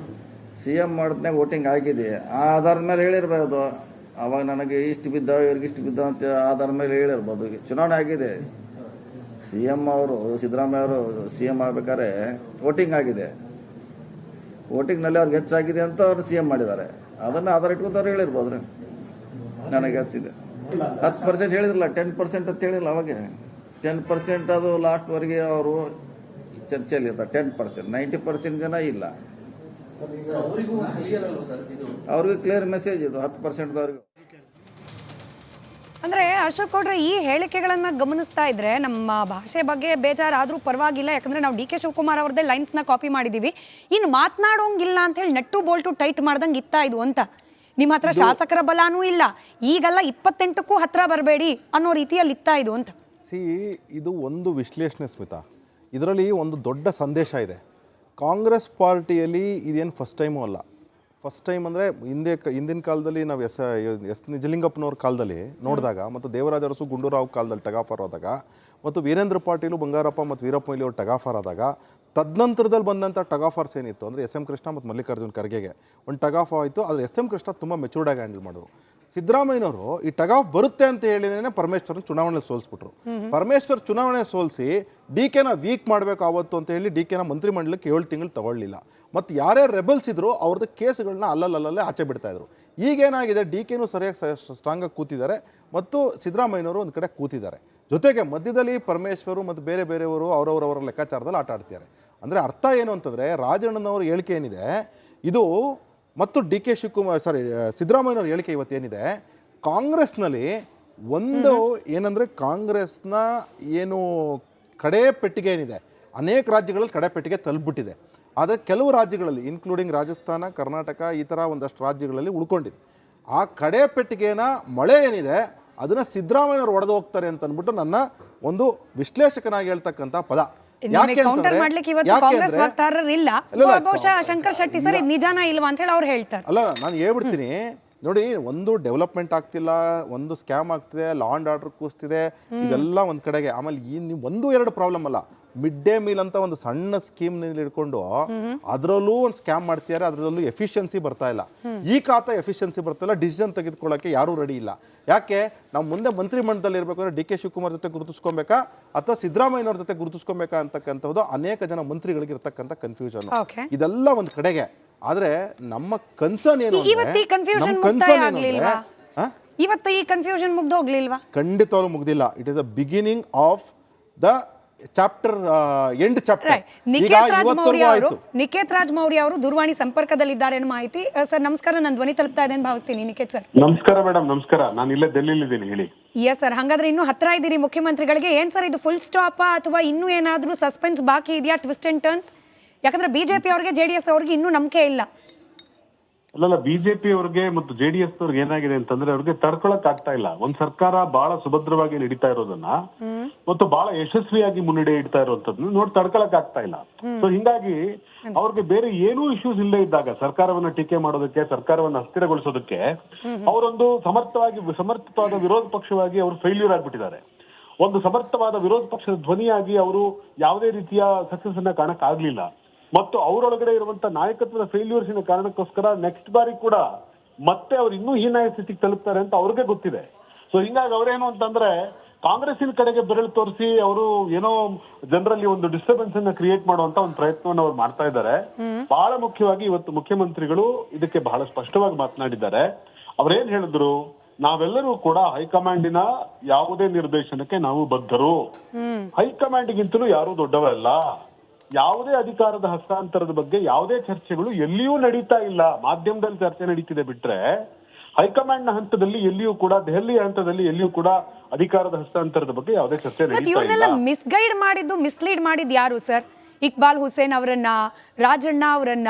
CM ಮಾಡಿದ್ನಾಗ ವೋಟಿಂಗ್ ಆಗಿದೆ. ಆ ಆಧಾರದ ಮೇಲೆ ಹೇಳಿರ್ಬೋದು, ಅವಾಗ ನನಗೆ ಇಷ್ಟು ಬಿದ್ದ ಇವ್ರಿಗೆ ಇಷ್ಟು ಬಿದ್ದ ಅಂತ ಆಧಾರದ ಮೇಲೆ ಹೇಳಿರ್ಬೋದು. ಚುನಾವಣೆ ಆಗಿದೆ, CM ಅವರು ಸಿದ್ದರಾಮಯ್ಯ ಅವರು CM ಆಗ್ಬೇಕಾದ್ರೆ ವೋಟಿಂಗ್ ಆಗಿದೆ. ವೋಟಿಂಗ್ನಲ್ಲಿ ಅವ್ರಿಗೆ ಹೆಚ್ಚಾಗಿದೆ ಅಂತ ಅವರು CM ಮಾಡಿದ್ದಾರೆ. ಅದನ್ನು ಆಧಾರ ಇಟ್ಕೊಂಡವ್ರು ಹೇಳಿರ್ಬೋದ್ರಿ. ನನಗೆ ಹೆಚ್ಚಿದೆ 10% ಹೇಳಿದ್ರಲ್ಲ, 10% ಅಂತ ಹೇಳಿಲ್ಲ. ಅವಾಗ 10% ಅದು ಲಾಸ್ಟ್ವರೆಗೆ ಅವರು ಚರ್ಚೆಯಲ್ಲಿ ಇರ್ತಾರೆ. 10%, 90% ಜನ ಇಲ್ಲ. ಅವ್ರಿಗೆ ಕ್ಲಿಯರ್ ಮೆಸೇಜ್ ಇದು 10%ದವ್ರಿಗೆ. ಅಂದ್ರೆ ಅಶೋಕ್ ಗೌಡ್ರೆ, ಈ ಹೇಳಿಕೆಗಳನ್ನ ಗಮನಿಸ್ತಾ ಇದ್ರೆ ನಮ್ಮ ಭಾಷೆ ಬಗ್ಗೆ ಬೇಜಾರಾದ್ರೂ ಪರವಾಗಿಲ್ಲ, ಯಾಕಂದ್ರೆ ನಾವು ಡಿ ಕೆ ಶಿವಕುಮಾರ್ ಅವ್ರದ್ದೇ ಲೈನ್ಸ್ ನ ಕಾಪಿ ಮಾಡಿದೀವಿ. ಇನ್ನು ಮಾತನಾಡೋಂಗಿಲ್ಲ ಅಂತ ಹೇಳಿ ನಟ್ಟು ಬೋಲ್ಟು ಟೈಟ್ ಮಾಡ್ದಂಗೆ ಇತ್ತ ಇದು ಅಂತ. ನಿಮ್ಮ ಹತ್ರ ಶಾಸಕರ ಬಲಾನೂ ಇಲ್ಲ, ಈಗಲ್ಲ 28ಕ್ಕೂ ಹತ್ರ ಬರಬೇಡಿ ಅನ್ನೋ ರೀತಿಯಲ್ಲಿ ಇತ್ತ ಇದು ಅಂತ. ಇದು ಒಂದು ವಿಶ್ಲೇಷಣೆ ಸ್ಮಿತಾ. ಇದರಲ್ಲಿ ಒಂದು ದೊಡ್ಡ ಸಂದೇಶ ಇದೆ. ಕಾಂಗ್ರೆಸ್ ಪಾರ್ಟಿಯಲ್ಲಿ ಇದೇನು ಫಸ್ಟ್ ಟೈಮು ಅಲ್ಲ. ಫಸ್ಟ್ ಟೈಮ್ ಅಂದರೆ ಹಿಂದಿನ ಕಾಲದಲ್ಲಿ ನಾವು ಎಸ್ ನಿಜಲಿಂಗಪ್ಪನವ್ರ ಕಾಲದಲ್ಲಿ ನೋಡಿದಾಗ, ಮತ್ತು ದೇವರಾಜ ಅರಸು ಗುಂಡೂರಾವ್ ಕಾಲದಲ್ಲಿ ಟಗಾಫರ್ ಆದಾಗ, ಮತ್ತು ವೀರೇಂದ್ರ ಪಾಟೀಲು ಬಂಗಾರಪ್ಪ ಮತ್ತು ವೀರಪ್ಪ ಮೊಯ್ಲಿ ಅವರು ಟಗಾಫರ್ ಆದಾಗ, ತದನಂತರದಲ್ಲಿ ಬಂದಂಥ ಟಗಾಫರ್ಸ್ ಏನಿತ್ತು ಅಂದರೆ SM ಕೃಷ್ಣ ಮತ್ತು ಮಲ್ಲಿಕಾರ್ಜುನ್ ಖರ್ಗೆಗೆ ಒಂದು ಟಗಾಫ್ ಆಯಿತು. ಆದರೆ SM ಕೃಷ್ಣ ತುಂಬ ಮೆಚೂರ್ಡಾಗಿ ಹ್ಯಾಂಡಲ್ ಮಾಡೋರು. ಸಿದ್ದರಾಮಯ್ಯನವರು ಈ ಟಗಾಫ್ ಬರುತ್ತೆ ಅಂತ ಹೇಳಿದ್ರೆ ಪರಮೇಶ್ವರನ್ ಚುನಾವಣೆಯಲ್ಲಿ ಸೋಲಿಸ್ಬಿಟ್ರು. ಪರಮೇಶ್ವರ್ ಚುನಾವಣೆ ಸೋಲಿಸಿ DKನ ವೀಕ್ ಮಾಡಬೇಕು ಆವತ್ತು ಅಂತ ಹೇಳಿ DKನ ಮಂತ್ರಿಮಂಡಲಕ್ಕೆ 7 ತಿಂಗಳು ತಗೊಳ್ಳಿಲ್ಲ. ಮತ್ತು ಯಾರ್ಯಾರು ರೆಬಲ್ಸ್ ಇದ್ರು ಅವ್ರದ್ದು ಕೇಸ್ಗಳನ್ನ ಅಲ್ಲಲ್ಲೇ ಆಚೆ ಬಿಡ್ತಾಯಿದ್ರು. ಈಗೇನಾಗಿದೆ, DKನೂ ಸರಿಯಾಗಿ ಸ್ಟ್ರಾಂಗಾಗಿ ಕೂತಿದ್ದಾರೆ ಮತ್ತು ಸಿದ್ದರಾಮಯ್ಯನವರು ಒಂದು ಕಡೆ ಕೂತಿದ್ದಾರೆ. ಜೊತೆಗೆ ಮಧ್ಯದಲ್ಲಿ ಪರಮೇಶ್ವರು ಮತ್ತು ಬೇರೆಯವರು ಅವರವರ ಲೆಕ್ಕಾಚಾರದಲ್ಲಿ ಆಟ ಆಡ್ತಿದ್ದಾರೆ. ಅಂದರೆ ಅರ್ಥ ಏನು ಅಂತಂದರೆ, ರಾಜಣ್ಣನವ್ರ ಹೇಳಿಕೆ ಏನಿದೆ ಇದು ಮತ್ತು DK ಶಿವಕುಮಾರ್ ಸಿದ್ದರಾಮಯ್ಯನವ್ರ ಹೇಳಿಕೆ ಇವತ್ತೇನಿದೆ, ಕಾಂಗ್ರೆಸ್ನಲ್ಲಿ ಒಂದು ಏನಂದರೆ ಕಾಂಗ್ರೆಸ್ನ ಏನು ಕಡೆ ಪೆಟ್ಟಿಗೆ ಏನಿದೆ ಅನೇಕ ರಾಜ್ಯಗಳಲ್ಲಿ ಕಡೆ ಪೆಟ್ಟಿಗೆ ತಲುಪಿಬಿಟ್ಟಿದೆ. ಆದರೆ ಕೆಲವು ರಾಜ್ಯಗಳಲ್ಲಿ ಇನ್ಕ್ಲೂಡಿಂಗ್ ರಾಜಸ್ಥಾನ, ಕರ್ನಾಟಕ ಈ ಥರ ಒಂದಷ್ಟು ರಾಜ್ಯಗಳಲ್ಲಿ ಉಳ್ಕೊಂಡಿದೆ. ಆ ಕಡೆ ಪೆಟ್ಟಿಗೆನ ಮಳೆ ಏನಿದೆ ಅದನ್ನು ಸಿದ್ದರಾಮಯ್ಯನವ್ರು ಒಡೆದು ಹೋಗ್ತಾರೆ ಅಂತ ಅಂದ್ಬಿಟ್ಟು ನನ್ನ ಒಂದು ವಿಶ್ಲೇಷಕನಾಗಿ ಹೇಳ್ತಕ್ಕಂಥ ಪದ. ಶಂಕರ್ ಶೆಟ್ಟಿ ಸರ್ ನಿಜಾನ ಇಲ್ವಾ ಅಂತ ಹೇಳಿ ಅವ್ರು ಹೇಳ್ತಾರೆ. ಅಲ್ಲ, ನಾನು ಹೇಳ್ಬಿಡ್ತೀನಿ ನೋಡಿ, ಒಂದು ಡೆವಲಪ್ಮೆಂಟ್ ಆಗ್ತಿಲ್ಲ, ಒಂದು ಸ್ಕ್ಯಾಮ್ ಆಗ್ತಿದೆ, ಲಾ ಆ್ಯಂಡ್ ಆರ್ಡರ್ ಕೂಸ್ತಿದೆ, ಇದೆಲ್ಲ ಒಂದು ಕಡೆಗೆ. ಆಮೇಲೆ ಈ 1-2 ಪ್ರಾಬ್ಲಮ್ ಅಲ್ಲ, ಮಿಡ್ ಡೇ ಮೀಲ್ ಅಂತ ಒಂದು ಸಣ್ಣ ಸ್ಕೀಮ್ ಹಿಡ್ಕೊಂಡು ಅದರಲ್ಲೂ ಒಂದು ಸ್ಕ್ಯಾಮ್ ಮಾಡ್ತಿದ್ದಾರೆ. ಅದರಲ್ಲೂ ಎಫಿಷಿಯನ್ಸಿ ಬರ್ತಾ ಇಲ್ಲ. ಈ ಖಾತ ಎಫಿಷಿಯನ್ಸಿ ಬರ್ತಾ ಇಲ್ಲ. ಡಿಸಿಷನ್ ತೆಗೆದುಕೊಳ್ಳೋಕ್ಕೆ ಯಾರೂ ರೆಡಿ ಇಲ್ಲ. ಯಾಕೆ? ನಾವು ಮುಂದೆ ಮಂತ್ರಿಮಂಡಲದಲ್ಲಿ ಇರಬೇಕು ಅಂದರೆ DK ಶಿವಕುಮಾರ್ ಜೊತೆ ಗುರುತಿಸ್ಕೊಬೇಕಾ ಅಥವಾ ಸಿದ್ದರಾಮಯ್ಯನವ್ರ ಜೊತೆ ಗುರುತಿಸ್ಕೊಬೇಕಾ ಅಂತಕ್ಕಂಥದ್ದು ಅನೇಕ ಜನ ಮಂತ್ರಿಗಳಿಗೆ ಇರ್ತಕ್ಕಂಥ ಕನ್ಫ್ಯೂಷನ್. ಇದೆಲ್ಲ ಒಂದು ಕಡೆಗೆ. ಆದರೆ ನಮ್ಮ ಕನ್ಸರ್ನ್ ಏನು, ಇವತ್ತು ಈ ಕನ್ಫ್ಯೂಷನ್ ಮುಗ್ದು ಹೋಗ್ಲಿಲ್ವಾ? ಖಂಡಿತವಾಗ್ಲೂ ಮುಗ್ದಿಲ್ಲ. It is a beginning of the chapter end chapter. ಈಗ ನಿಖೇತ್ ರಾಜ್ ಮೌರ್ಯ ಅವರು ದೂರವಾಣಿ ಸಂಪರ್ಕದಲ್ಲಿದ್ದಾರೆ ಅನ್ನೋ ಮಾಹಿತಿ. ಸರ್ ನಮಸ್ಕಾರ, ನಾನು ಧ್ವನಿ ತಲುಪ್ತಾ ಇದೆ ಅಂತ ಭಾವಿಸ್ತೀನಿ. ನಿಖೇತ್ ಸರ್ ನಮಸ್ಕಾರ. ಮೇಡಮ್ ನಮಸ್ಕಾರ, ನಾನು ಇಲ್ಲೇ ಡೆಲ್ಲಿಲಿದ್ದೀನಿ, ಹೇಳಿ. ಎಸ್ ಸರ್, ಹಾಗಾದ್ರೆ ಇನ್ನೂ ಹತ್ರ ಇದ್ದೀರಿ ಮುಖ್ಯಮಂತ್ರಿಗಳಿಗೆ. ಏನ್ ಸರ್ ಇದು ಫುಲ್ ಸ್ಟಾಪ್ ಅಥವಾ ಇನ್ನೂ ಏನಾದ್ರೂ ಸಸ್ಪೆನ್ಸ್ ಬಾಕಿ ಇದೆಯಾ, ಟ್ವಿಸ್ಟ್ ಅಂಡ್ ಟರ್ನ್ಸ್? ಯಾಕಂದ್ರೆ ಬಿಜೆಪಿ ಅವ್ರಿಗೆ JDS ಅವ್ರಿಗೆ ಇನ್ನೂ ನಂಬಿಕೆ ಇಲ್ಲ. ಅಲ್ಲಲ್ಲ, ಬಿಜೆಪಿ ಅವ್ರಿಗೆ ಮತ್ತು JDS ಅವ್ರಿಗೆ ಏನಾಗಿದೆ ಅಂತಂದ್ರೆ ಅವ್ರಿಗೆ ತಡ್ಕೊಳಕ್ ಆಗ್ತಾ ಇಲ್ಲ. ಒಂದ್ ಸರ್ಕಾರ ಬಹಳ ಸುಭದ್ರವಾಗಿ ನಡೀತಾ ಇರೋದನ್ನ ಮತ್ತು ಬಹಳ ಯಶಸ್ವಿಯಾಗಿ ಮುನ್ನಡೆ ಇಡ್ತಾ ಇರುವಂತದ್ನ ನೋಡಿ ತಡ್ಕೊಳಕ್ ಆಗ್ತಾ ಇಲ್ಲ. ಸೊ ಹಿಂಗಾಗಿ ಅವ್ರಿಗೆ ಬೇರೆ ಏನೂ ಇಶ್ಯೂಸ್ ಇಲ್ಲೇ ಇದ್ದಾಗ ಸರ್ಕಾರವನ್ನ ಟೀಕೆ ಮಾಡೋದಕ್ಕೆ, ಸರ್ಕಾರವನ್ನ ಅಸ್ಥಿರಗೊಳಿಸೋದಕ್ಕೆ ಅವರೊಂದು ಸಮರ್ಥವಾದ ವಿರೋಧ ಪಕ್ಷವಾಗಿ ಅವರು ಫೇಲ್ಯೂರ್ ಆಗ್ಬಿಟ್ಟಿದ್ದಾರೆ. ಒಂದು ಸಮರ್ಥವಾದ ವಿರೋಧ ಪಕ್ಷದ ಧ್ವನಿಯಾಗಿ ಅವರು ಯಾವುದೇ ರೀತಿಯ ಸಕ್ಸಸ್ ಅನ್ನ ಕಾಣಕ್ ಆಗ್ಲಿಲ್ಲ. ಮತ್ತು ಅವರೊಳಗಡೆ ಇರುವಂತ ನಾಯಕತ್ವದ ಫೇಲ್ಯೂರ್ಸಿನ ಕಾರಣಕ್ಕೋಸ್ಕರ ನೆಕ್ಸ್ಟ್ ಬಾರಿ ಕೂಡ ಮತ್ತೆ ಅವ್ರು ಇನ್ನೂ ಹೀನಾಯ ಸ್ಥಿತಿಗೆ ತಲುಪ್ತಾರೆ ಅಂತ ಅವ್ರಿಗೆ ಗೊತ್ತಿದೆ. ಸೊ ಹಿಂಗಾಗಿ ಅವ್ರೇನು ಅಂತಂದ್ರೆ ಕಾಂಗ್ರೆಸ್ಸಿನ ಕಡೆಗೆ ಬೆರಳು ತೋರಿಸಿ ಅವರು ಏನೋ ಜನರಲ್ಲಿ ಒಂದು ಡಿಸ್ಟರ್ಬೆನ್ಸ್ ಅನ್ನ ಕ್ರಿಯೇಟ್ ಮಾಡುವಂತ ಒಂದು ಪ್ರಯತ್ನವನ್ನು ಅವ್ರು ಮಾಡ್ತಾ ಇದ್ದಾರೆ. ಬಹಳ ಮುಖ್ಯವಾಗಿ ಇವತ್ತು ಮುಖ್ಯಮಂತ್ರಿಗಳು ಇದಕ್ಕೆ ಬಹಳ ಸ್ಪಷ್ಟವಾಗಿ ಮಾತನಾಡಿದ್ದಾರೆ. ಅವ್ರೇನ್ ಹೇಳಿದ್ರು, ನಾವೆಲ್ಲರೂ ಕೂಡ ಹೈಕಮಾಂಡಿನ ಯಾವುದೇ ನಿರ್ದೇಶನಕ್ಕೆ ನಾವು ಬದ್ಧರು. ಹೈಕಮಾಂಡ್ಗಿಂತಲೂ ಯಾರೂ ದೊಡ್ಡವರಲ್ಲ. ಯಾವುದೇ ಅಧಿಕಾರದ ಹಸ್ತಾಂತರದ ಬಗ್ಗೆ ಯಾವುದೇ ಚರ್ಚೆಗಳು ಎಲ್ಲಿಯೂ ನಡೀತಾ ಇಲ್ಲ. ಮಾಧ್ಯಮದಲ್ಲಿ ಚರ್ಚೆ ನಡೀತಿದೆ ಬಿಟ್ರೆ ಹೈಕಮಾಂಡ್ ನ ಹಂತದಲ್ಲಿ ಎಲ್ಲಿಯೂ ಕೂಡ, ದೆಹಲಿ ಹಂತದಲ್ಲಿ ಎಲ್ಲಿಯೂ ಕೂಡ ಅಧಿಕಾರದ ಹಸ್ತಾಂತರದ ಬಗ್ಗೆ ಯಾವುದೇ ಚರ್ಚೆ ನಡೀತಾ ಇಲ್ಲ. ಮಿಸ್ಗೈಡ್ ಮಾಡಿದ್ದು, ಮಿಸ್ಲೀಡ್ ಮಾಡಿದ್ದು ಯಾರು ಸರ್? ಇಕ್ಬಾಲ್ ಹುಸೇನ್ ಅವರನ್ನ, ರಾಜಣ್ಣ ಅವರನ್ನ,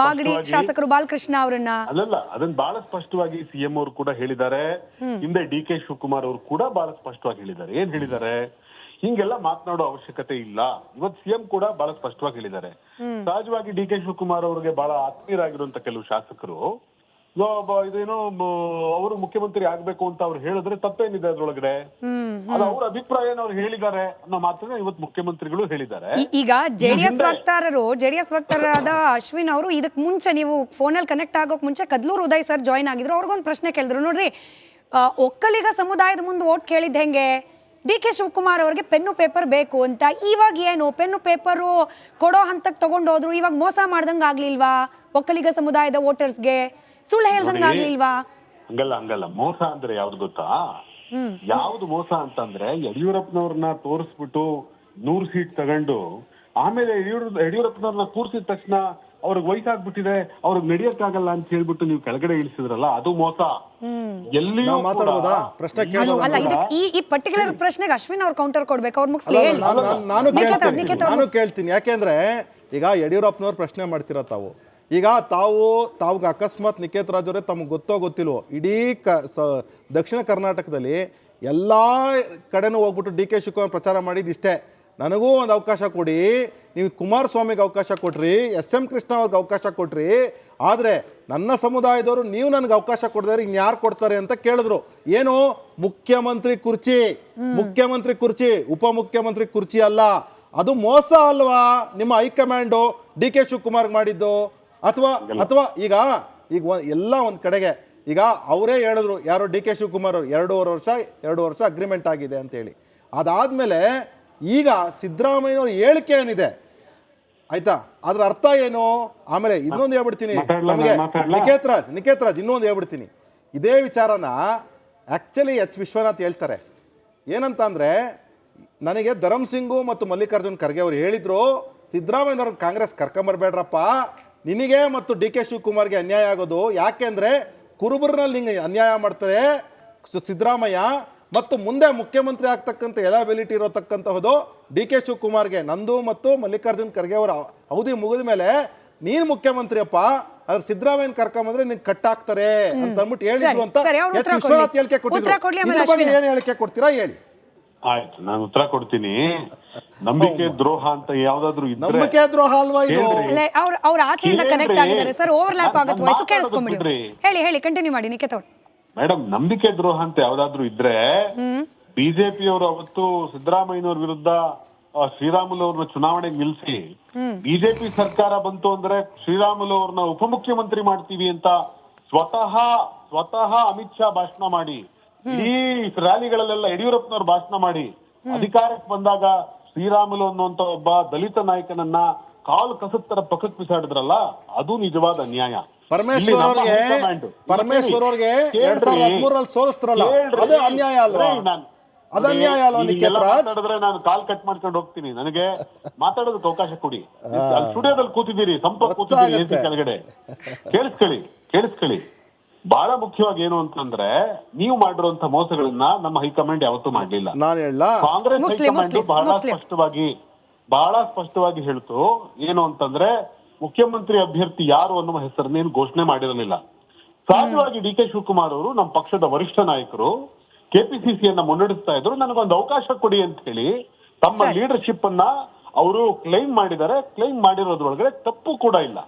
ಮಾಗಡಿ ಶಾಸಕರು ಬಾಲಕೃಷ್ಣ ಅವರನ್ನ. ಅಲ್ಲಲ್ಲ, ಅದನ್ನ ಬಹಳ ಸ್ಪಷ್ಟವಾಗಿ ಸಿಎಂ ಅವರು ಕೂಡ ಹೇಳಿದ್ದಾರೆ. ಹಿಂದೆ DK ಶಿವಕುಮಾರ್ ಅವರು ಕೂಡ ಬಹಳ ಸ್ಪಷ್ಟವಾಗಿ ಹೇಳಿದ್ದಾರೆ. ಏನ್ ಹೇಳಿದ್ದಾರೆ, ಹಿಂಗೆಲ್ಲ ಮಾತನಾಡೋ ಅವಶ್ಯಕತೆ ಇಲ್ಲ. ಇವತ್ತು ಸಿಎಂ ಕೂಡ ಬಹಳ ಸ್ಪಷ್ಟವಾಗಿ ಹೇಳಿದ್ದಾರೆ. ಸಹಜವಾಗಿ DK ಶಿವಕುಮಾರ್ ಅವರಿಗೆ ಬಹಳ ಆತ್ಮೀಯರಾಗಿರುವಂತ ಕೆಲವು ಶಾಸಕರು ಇದೇನೋ ಅವರು ಮುಖ್ಯಮಂತ್ರಿ ಆಗ್ಬೇಕು ಅಂತ ಅವ್ರು ಹೇಳಿದ್ರೆ ತಪ್ಪೇನಿದೆ ಅದ್ರೊಳಗಡೆ? ಅದು ಅವ್ರ ಅಭಿಪ್ರಾಯನ ಅವ್ರು ಹೇಳಿದ್ದಾರೆ ಅನ್ನೋ ಮಾತನ್ನ ಇವತ್ತು ಮುಖ್ಯಮಂತ್ರಿಗಳು ಹೇಳಿದ್ದಾರೆ. ಈಗ JDS ವಕ್ತಾರರಾದ ಅಶ್ವಿನ್ ಅವರು ಇದಕ್ ಮುಂಚೆ, ನೀವು ಫೋನಲ್ಲಿ ಕನೆಕ್ಟ್ ಆಗೋಕ್ ಮುಂಚೆ ಕದ್ಲೂರ್ ಉದಯ್ ಸರ್ ಜಾಯ್ನ್ ಆಗಿದ್ರು. ಅವ್ರಿಗೊಂದು ಪ್ರಶ್ನೆ ಕೇಳಿದ್ರು, ನೋಡ್ರಿ ಒಕ್ಕಲಿಗ ಸಮುದಾಯದ ಮುಂದೆ ಓಟ್ ಕೇಳಿದ್ ಹೆಂಗೆ, DK ಶಿವಕುಮಾರ್ ಅವ್ರಿಗೆ ಪೆನ್ನು ಪೇಪರ್ ಬೇಕು ಅಂತ. ಇವಾಗ ಏನು ಪೆನ್ನು ಪೇಪರು ಕೊಡೋ ಹಂತಕ್ಕೆ ತಗೊಂಡೋದ್ರು, ಇವಾಗ ಮೋಸ ಮಾಡ್ದಂಗ ಆಗ್ಲಿಲ್ವಾ ಒಕ್ಕಲಿಗ ಸಮುದಾಯದ ವೋಟರ್ಸ್ಗೆ? ಸುಳ್ಳು ಹೇಳ್ದಂಗ ಆಗ್ಲಿಲ್ವಾ? ಹಂಗಲ್ಲ. ಮೋಸ ಅಂದ್ರೆ ಯಾವ್ದು ಗೊತ್ತಾ? ಯಾವ್ದು ಮೋಸ ಅಂತಂದ್ರೆ ಯಡಿಯೂರಪ್ಪನವ್ರನ್ನ ತೋರಿಸ್ಬಿಟ್ಟು 100 ಸೀಟ್ ತಗೊಂಡು ಆಮೇಲೆ ಯಡಿಯೂರಪ್ಪನವ್ರನ್ನ ಕೂರ್ಸಿದ ತಕ್ಷಣ ಅವ್ರಿಗೆ ವಯಸ್ಸಾಗ್ಬಿಟ್ಟಿದೆ, ಅವ್ರಿಗೆ ನಡೆಯಕ್ಕಾಗಲ್ಲ ಅಂತ ಹೇಳ್ಬಿಟ್ಟು ನೀವು ಕೆಳಗಡೆ ಇಳಿಸಿದ್ರಲ್ಲ, ಅದು ಮೋಸ. ಎಲ್ಲಿಯೂ ಮಾತಾಡಬಹುದಾ? ಪ್ರಶ್ನೆ ಅಲ್ಲ, ಈ ಪರ್ಟಿಕ್ಯುಲರ್ ಪ್ರಶ್ನೆಗೆ ಅಶ್ವಿನ್ ಅವ್ರು ಕೌಂಟರ್ ಕೊಡ್ಬೇಕು. ಅವ್ರ ಮುಗಿಸ್ಲಿ. ನಾನು ಕೇಳ್ತೀನಿ. ಯಾಕೆಂದ್ರೆ ಈಗ ಯಡಿಯೂರಪ್ಪನವ್ರು ಪ್ರಶ್ನೆ ಮಾಡ್ತಿರೋ ತಾವು, ಈಗ ತಾವು ಅಕಸ್ಮಾತ್ ನಿಖೇತ್ ರಾಜ್ ಅವರೇ ತಮ್ಗೆ ಗೊತ್ತಿಲ್ವೋ, ಇಡೀ ದಕ್ಷಿಣ ಕರ್ನಾಟಕದಲ್ಲಿ ಎಲ್ಲ ಕಡೆನೂ ಹೋಗ್ಬಿಟ್ಟು DK ಶಿವಕುಮಾರ್ ಪ್ರಚಾರ ಮಾಡಿದ್ದು ಇಷ್ಟೇ, ನನಗೂ ಒಂದು ಅವಕಾಶ ಕೊಡಿ, ನೀವು ಕುಮಾರಸ್ವಾಮಿಗೆ ಅವಕಾಶ ಕೊಟ್ರಿ, SM ಕೃಷ್ಣ ಅವ್ರಿಗೆ ಅವಕಾಶ ಕೊಟ್ರಿ, ಆದರೆ ನನ್ನ ಸಮುದಾಯದವರು ನೀವು ನನಗೆ ಅವಕಾಶ ಕೊಡದ್ರೆ ಇನ್ಯಾರು ಕೊಡ್ತಾರೆ ಅಂತ ಕೇಳಿದ್ರು. ಏನು? ಮುಖ್ಯಮಂತ್ರಿ ಕುರ್ಚಿ, ಉಪಮುಖ್ಯಮಂತ್ರಿ ಕುರ್ಚಿ ಅಲ್ಲ. ಅದು ಮೋಸ ಅಲ್ವಾ ನಿಮ್ಮ ಹೈಕಮಾಂಡು DK ಶಿವಕುಮಾರ್ಗೆ ಮಾಡಿದ್ದು? ಅಥವಾ ಈಗ ಎಲ್ಲ ಒಂದು ಕಡೆಗೆ ಈಗ ಅವರೇ ಹೇಳಿದ್ರು, ಯಾರೋ DK ಶಿವಕುಮಾರ್ ಅವರು 2 ವರ್ಷ ಅಗ್ರಿಮೆಂಟ್ ಆಗಿದೆ ಅಂತೇಳಿ. ಅದಾದಮೇಲೆ ಈಗ ಸಿದ್ದರಾಮಯ್ಯನವ್ರ ಹೇಳಿಕೆ ಏನಿದೆ ಆಯ್ತಾ, ಅದ್ರ ಅರ್ಥ ಏನು? ಆಮೇಲೆ ಇನ್ನೊಂದು ಹೇಳ್ಬಿಡ್ತೀನಿ ನಮಗೆ, ನಿಖೇತ್ ರಾಜ್ ಇನ್ನೊಂದು ಹೇಳ್ಬಿಡ್ತೀನಿ. ಇದೇ ವಿಚಾರನ ಆ್ಯಕ್ಚುಲಿ ವಿಶ್ವನಾಥ್ ಹೇಳ್ತಾರೆ. ಏನಂತ ಅಂದರೆ, ನನಗೆ ಧರಮ್ ಸಿಂಗು ಮತ್ತು ಮಲ್ಲಿಕಾರ್ಜುನ್ ಖರ್ಗೆ ಅವರು ಹೇಳಿದ್ರು, ಸಿದ್ದರಾಮಯ್ಯನವ್ರನ್ನ ಕಾಂಗ್ರೆಸ್ ಕರ್ಕೊಂಬರ್ಬೇಡ್ರಪ್ಪ, ನಿನಗೆ ಮತ್ತು DK ಶಿವಕುಮಾರ್ಗೆ ಅನ್ಯಾಯ ಆಗೋದು. ಯಾಕೆಂದರೆ ಕುರುಬರ್ನಲ್ಲಿ ನಿಂಗೆ ಅನ್ಯಾಯ ಮಾಡ್ತಾರೆ ಸಿದ್ದರಾಮಯ್ಯ, ಮತ್ತು ಮುಂದೆ ಮುಖ್ಯಮಂತ್ರಿ ಆಗ್ತಕ್ಕಂಥ ಎಲಾಬಿಲಿಟಿ ಇರೋತಕ್ಕಂಥದ್ದು DK ಶಿವಕುಮಾರ್ಗೆ. ನಂದು ಮತ್ತು ಮಲ್ಲಿಕಾರ್ಜುನ್ ಖರ್ಗೆ ಅವರ ಅವಧಿ ಮುಗಿದ ಮೇಲೆ ನೀನು ಮುಖ್ಯಮಂತ್ರಿಯಪ್ಪ, ಅದ್ರ ಸಿದ್ದರಾಮಯ್ಯನ ಕರ್ಕೊಂಬಂದ್ರೆ ನಿನ್ ಕಟ್ಟಾಕ್ತಾರೆ ಅಂತ ಅಂದ್ಬಿಟ್ಟು ಹೇಳಿದ್ರು ಅಂತ ವಿಶ್ವನಾಥ್ ಹೇಳಿಕೆ ಕೊಟ್ಟಿದ್ರು. ಏನ್ ಹೇಳಿಕೆ ಕೊಡ್ತೀರಾ ಹೇಳಿ? ಆಯ್ತು, ನಾನು ಉತ್ತರ ಕೊಡ್ತೀನಿ. ನಂಬಿಕೆ ದ್ರೋಹ ಅಂತ ಯಾವ್ದಾದ್ರು ನಂಬಿಕೆ ದ್ರೋಹ ಅಲ್ವಾ ಇದು? ಅವ್ರ ಆಚೆಯಿಂದ ಕನೆಕ್ಟ್ ಆಗಿದ್ದಾರೆ ಸರ್, ಓವರ್ಲ್ಯಾಪ್ ಆಗುತ್ತೆ ವಾಯ್ಸ್, ಕೇಳಿಸ್ಕೊಂಡ್ಬಿಡಿ. ಹೇಳಿ ಕಂಟಿನ್ಯೂ ಮಾಡಿ ನಿಖೇತ್ ಅವ್ರು. ಮೇಡಮ್, ನಂಬಿಕೆ ದ್ರೋಹ ಅಂತ ಯಾವ್ದಾದ್ರು ಇದ್ರೆ ಬಿಜೆಪಿ ಅವರು ಅವತ್ತು ಸಿದ್ದರಾಮಯ್ಯನವ್ರ ವಿರುದ್ಧ ಶ್ರೀರಾಮುಲು ಅವ್ರನ್ನ ಚುನಾವಣೆಗೆ ನಿಲ್ಲಿಸಿ ಬಿಜೆಪಿ ಸರ್ಕಾರ ಬಂತು ಅಂದ್ರೆ ಶ್ರೀರಾಮುಲು ಅವ್ರನ್ನ ಉಪಮುಖ್ಯಮಂತ್ರಿ ಮಾಡ್ತೀವಿ ಅಂತ ಸ್ವತಃ ಅಮಿತ್ ಶಾ ಭಾಷಣ ಮಾಡಿ, ಈ ರ್ಯಾಲಿಗಳಲ್ಲೆಲ್ಲ ಯಡಿಯೂರಪ್ಪನವ್ರು ಭಾಷಣ ಮಾಡಿ, ಅಧಿಕಾರಕ್ಕೆ ಬಂದಾಗ ಶ್ರೀರಾಮುಲು ಅನ್ನುವಂತ ಒಬ್ಬ ದಲಿತ ನಾಯಕನನ್ನ ಕಾಲು ಕಸತ್ತರ ಪಕ್ಕಕ್ಕೆ ಬಿಸಾಡಿದ್ರಲ್ಲ, ಅದು ನಿಜವಾದ ಅನ್ಯಾಯ. ಪರಮೇಶ್ವರ್ ಅವ್ರಿಗೆ 2013 ಸೋಲಿಸ್ತಾರಲ್ಲ, ಅದು ಅನ್ಯಾಯ ಅಲ್ವಾ? ಅದನ್ಯಾಯ ಅಲ್ವಾ ನಿಖೇತ್ ರಾಜ್? ಮಾತಾಡಿದ್ರೆ ನಾನು ಕಾಲ್ ಕಟ್ ಮಾಡ್ಕೊಂಡು ಹೋಗ್ತೀನಿ. ನನಗೆ ಮಾತಾಡೋದಕ್ಕೆ ಅವಕಾಶ ಕೊಡಿ. ಸ್ಟುಡಿಯೋದಲ್ಲಿ ಕೂತಿದ್ದೀರಿ, ಸಂಪರ್ಕ ಕೂತಿದ್ದೀರಿ AC ಕೆಳಗಡೆ. ಕೇಳಿಸ್ಕೊಳ್ಳಿ. ಬಹಳ ಮುಖ್ಯವಾಗಿ ಏನು ಅಂತಂದ್ರೆ, ನೀವು ಮಾಡಿರುವಂತ ಮೋಸಗಳನ್ನ ನಮ್ಮ ಹೈಕಮಾಂಡ್ ಯಾವತ್ತೂ ಮಾಡ್ಲಿಲ್ಲ. ನಾನು ಹೇಳ ಕಾಂಗ್ರೆಸ್ ಹೈಕಮಾಂಡ್ ಬಹಳ ಸ್ಪಷ್ಟವಾಗಿ ಹೇಳ್ತು ಏನು ಅಂತಂದ್ರೆ, ಮುಖ್ಯಮಂತ್ರಿ ಅಭ್ಯರ್ಥಿ ಯಾರು ಅನ್ನುವ ಹೆಸರನ್ನೇನು ಘೋಷಣೆ ಮಾಡಿರಲಿಲ್ಲ. ಸಹಜವಾಗಿ DK ಶಿವಕುಮಾರ್ ಅವರು ನಮ್ಮ ಪಕ್ಷದ ವರಿಷ್ಠ ನಾಯಕರು, KPCCಯನ್ನ ಮುನ್ನಡೆಸ್ತಾ ಇದ್ರು. ನನಗೊಂದು ಅವಕಾಶ ಕೊಡಿ ಅಂತ ಹೇಳಿ ತಮ್ಮ ಲೀಡರ್ಶಿಪ್ ಅನ್ನ ಅವರು ಕ್ಲೈಮ್ ಮಾಡಿದ್ದಾರೆ. ಕ್ಲೈಮ್ ಮಾಡಿರೋದ್ರೊಳಗಡೆ ತಪ್ಪು ಕೂಡ ಇಲ್ಲ.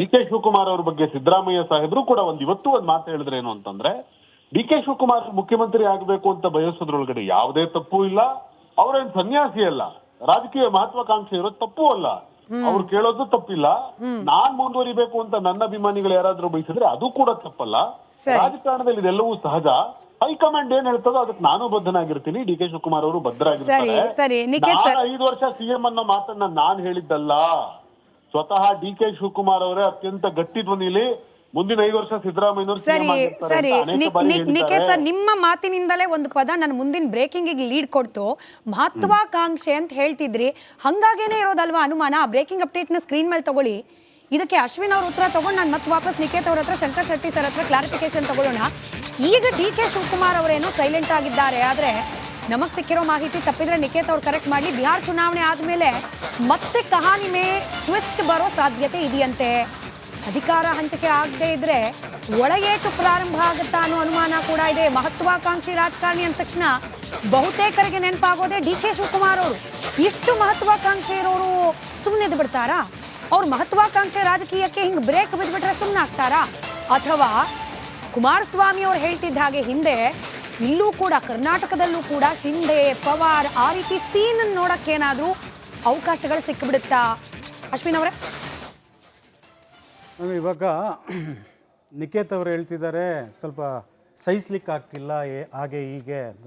DK ಶಿವಕುಮಾರ್ ಅವ್ರ ಬಗ್ಗೆ ಸಿದ್ದರಾಮಯ್ಯ ಸಾಹೇಬ್ರು ಕೂಡ ಇವತ್ತು ಒಂದು ಮಾತು ಹೇಳಿದ್ರೆ ಏನು ಅಂತಂದ್ರೆ, DK ಶಿವಕುಮಾರ್ ಮುಖ್ಯಮಂತ್ರಿ ಆಗ್ಬೇಕು ಅಂತ ಬಯಸೋದ್ರೊಳಗಡೆ ಯಾವುದೇ ತಪ್ಪು ಇಲ್ಲ. ಅವ್ರೇನ್ ಸನ್ಯಾಸಿ ಅಲ್ಲ, ರಾಜಕೀಯ ಮಹತ್ವಾಕಾಂಕ್ಷೆ ಇರೋದು ತಪ್ಪು ಅಲ್ಲ. ಅವ್ರು ಕೇಳೋದು ತಪ್ಪಿಲ್ಲ. ನಾನ್ ಮುಂದುವರಿಬೇಕು ಅಂತ ನನ್ನ ಅಭಿಮಾನಿಗಳು ಯಾರಾದ್ರೂ ಬಯಸಿದ್ರೆ ಅದು ಕೂಡ ತಪ್ಪಲ್ಲ. ರಾಜಕಾರಣದಲ್ಲಿ ಇದೆಲ್ಲವೂ ಸಹಜ. ಹೈಕಮಾಂಡ್ ಏನ್ ಹೇಳ್ತದೋ ಅದಕ್ಕೆ ನಾನು ಬದ್ಧನಾಗಿರ್ತೀನಿ. DK ಶಿವಕುಮಾರ್ ಅವರು ಬದ್ಧರಾಗಿರ್ತಾರೆ. 5 ವರ್ಷ CM ಅನ್ನೋ ಮಾತನ್ನ ನಾನ್ ಹೇಳಿದ್ದಲ್ಲ, ಸ್ವತಃ DK ಶಿವಕುಮಾರ್ ಅವರೇ ಅತ್ಯಂತ ಗಟ್ಟಿ ಧ್ವನಿಲಿ ಮುಂದಿನ 5 ವರ್ಷ ಸಿದ್ದರಾಮಯ್ಯನವರು ಸರಿ ನಿಖೇತ್ ಸರ್, ನಿಮ್ಮ ಮಾತಿನಿಂದಲೇ ಒಂದು ಪದ ನನ್ನ ಮುಂದಿನ ಬ್ರೇಕಿಂಗ್ ಲೀಡ್ ಕೊಡ್ತು. ಮಹತ್ವಾಕಾಂಕ್ಷೆ ಅಂತ ಹೇಳ್ತಿದ್ರಿ, ಹಂಗಾಗೇನೆ ಇರೋದಲ್ವಾ ಅನುಮಾನ? ಆ ಬ್ರೇಕಿಂಗ್ ಅಪ್ಡೇಟ್ ನ ಸ್ಕ್ರೀನ್ ಮೇಲೆ ತಗೊಳ್ಳಿ. ಇದಕ್ಕೆ ಅಶ್ವಿನ್ ಅವ್ರ ಉತ್ತರ ತಗೊಂಡು ನಾನು ಮತ್ತೆ ವಾಪಸ್ ನಿಖೇತ್ ಅವ್ರ ಹತ್ರ, ಶಂಕರ್ ಶೆಟ್ಟಿ ಸರ್ ಹತ್ರ ಕ್ಲಾರಿಫಿಕೇಶನ್ ತಗೊಳ್ಳೋಣ. ಈಗ DK ಶಿವಕುಮಾರ್ ಅವರೇನೋ ಸೈಲೆಂಟ್ ಆಗಿದ್ದಾರೆ, ಆದ್ರೆ ನಮಗ್ ಸಿಕ್ಕಿರೋ ಮಾಹಿತಿ ತಪ್ಪಿದ್ರೆ ನಿಖೇತ್ ಅವ್ರು ಕರೆಕ್ಟ್ ಮಾಡಿ. ಬಿಹಾರ್ ಚುನಾವಣೆ ಆದ್ಮೇಲೆ ಮತ್ತೆ ಕಹಾನಿ ಮೇ ಟ್ವಿಸ್ಟ್ ಬರೋ ಸಾಧ್ಯತೆ ಇದೆಯಂತೆ. ಅಧಿಕಾರ ಹಂಚಿಕೆ ಆಗದೆ ಇದ್ರೆ ಒಳಗೇಟು ಪ್ರಾರಂಭ ಆಗುತ್ತಾ ಅನ್ನೋ ಅನುಮಾನ ಕೂಡ ಇದೆ. ಮಹತ್ವಾಕಾಂಕ್ಷಿ ರಾಜಕಾರಣಿ ಅಂದ ತಕ್ಷಣ ಬಹುತೇಕರಿಗೆ ನೆನಪಾಗೋದೇ DK ಶಿವಕುಮಾರ್ ಅವರು. ಇಷ್ಟು ಮಹತ್ವಾಕಾಂಕ್ಷೆ ಇರೋರು ಸುಮ್ಮನೆ ಬಿಡ್ತಾರಾ? ಅವ್ರ ಮಹತ್ವಾಕಾಂಕ್ಷೆ ರಾಜಕೀಯಕ್ಕೆ ಹಿಂಗ್ ಬ್ರೇಕ್ ಬಿದ್ಬಿಟ್ರೆ ಸುಮ್ಮನೆ ಆಗ್ತಾರಾ? ಅಥವಾ ಕುಮಾರಸ್ವಾಮಿ ಅವ್ರು ಹೇಳ್ತಿದ್ದ ಹಾಗೆ ಹಿಂದೆ ಇಲ್ಲೂ ಕೂಡ ಕರ್ನಾಟಕದಲ್ಲೂ ಕೂಡ ಶಿಂದೆ, ಪವಾರ್ ಆ ರೀತಿ ಸೀನ್ ನೋಡಕ್ಕೆ ಏನಾದ್ರೂ ಅವಕಾಶಗಳು ಸಿಕ್ಕಿಬಿಡುತ್ತಾ? ಅಶ್ವಿನ್ ಅವರೇ, ಇವಾಗ ನಿಖೇತ್ ಅವರು ಹೇಳ್ತಿದ್ದಾರೆ ಸ್ವಲ್ಪ ಸಹಿಸ್ಲಿಕ್ಕೆ ಆಗ್ತಿಲ್ಲ ಹಾಗೆ ಹೀಗೆ ಅಂತ.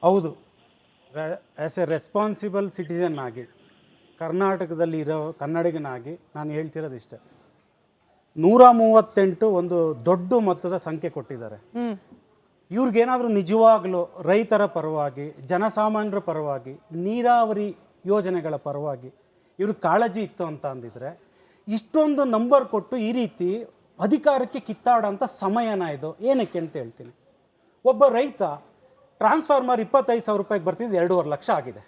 ಹೌದು, ಆ್ಯಸ್ ಎ ರೆಸ್ಪಾನ್ಸಿಬಲ್ ಸಿಟಿಸನ್ ಆಗಿ ಕರ್ನಾಟಕದಲ್ಲಿ ಇರೋ ಕನ್ನಡಿಗನಾಗಿ ನಾನು ಹೇಳ್ತಿರೋದಿಷ್ಟೆ. 138 ಒಂದು ದೊಡ್ಡ ಮೊತ್ತದ ಸಂಖ್ಯೆ ಕೊಟ್ಟಿದ್ದಾರೆ. ಇವ್ರಿಗೇನಾದರೂ ನಿಜವಾಗ್ಲೂ ರೈತರ ಪರವಾಗಿ, ಜನಸಾಮಾನ್ಯರ ಪರವಾಗಿ, ನೀರಾವರಿ ಯೋಜನೆಗಳ ಪರವಾಗಿ ಇವ್ರ ಕಾಳಜಿ ಇತ್ತು ಅಂತ ಅಂದಿದ್ರೆ ಇಷ್ಟೊಂದು ನಂಬರ್ ಕೊಟ್ಟು ಈ ರೀತಿ ಅಧಿಕಾರಕ್ಕೆ ಕಿತ್ತಾಡೋಂಥ ಸಮಯನ ಇದು ಏನಕ್ಕೆ ಅಂತ ಹೇಳ್ತೀನಿ. ಒಬ್ಬ ರೈತ ಟ್ರಾನ್ಸ್ಫಾರ್ಮರ್ 25,000 ರೂಪಾಯಿಗೆ ಬರ್ತಿದ್ದು 2.5 ಲಕ್ಷ ಆಗಿದೆ.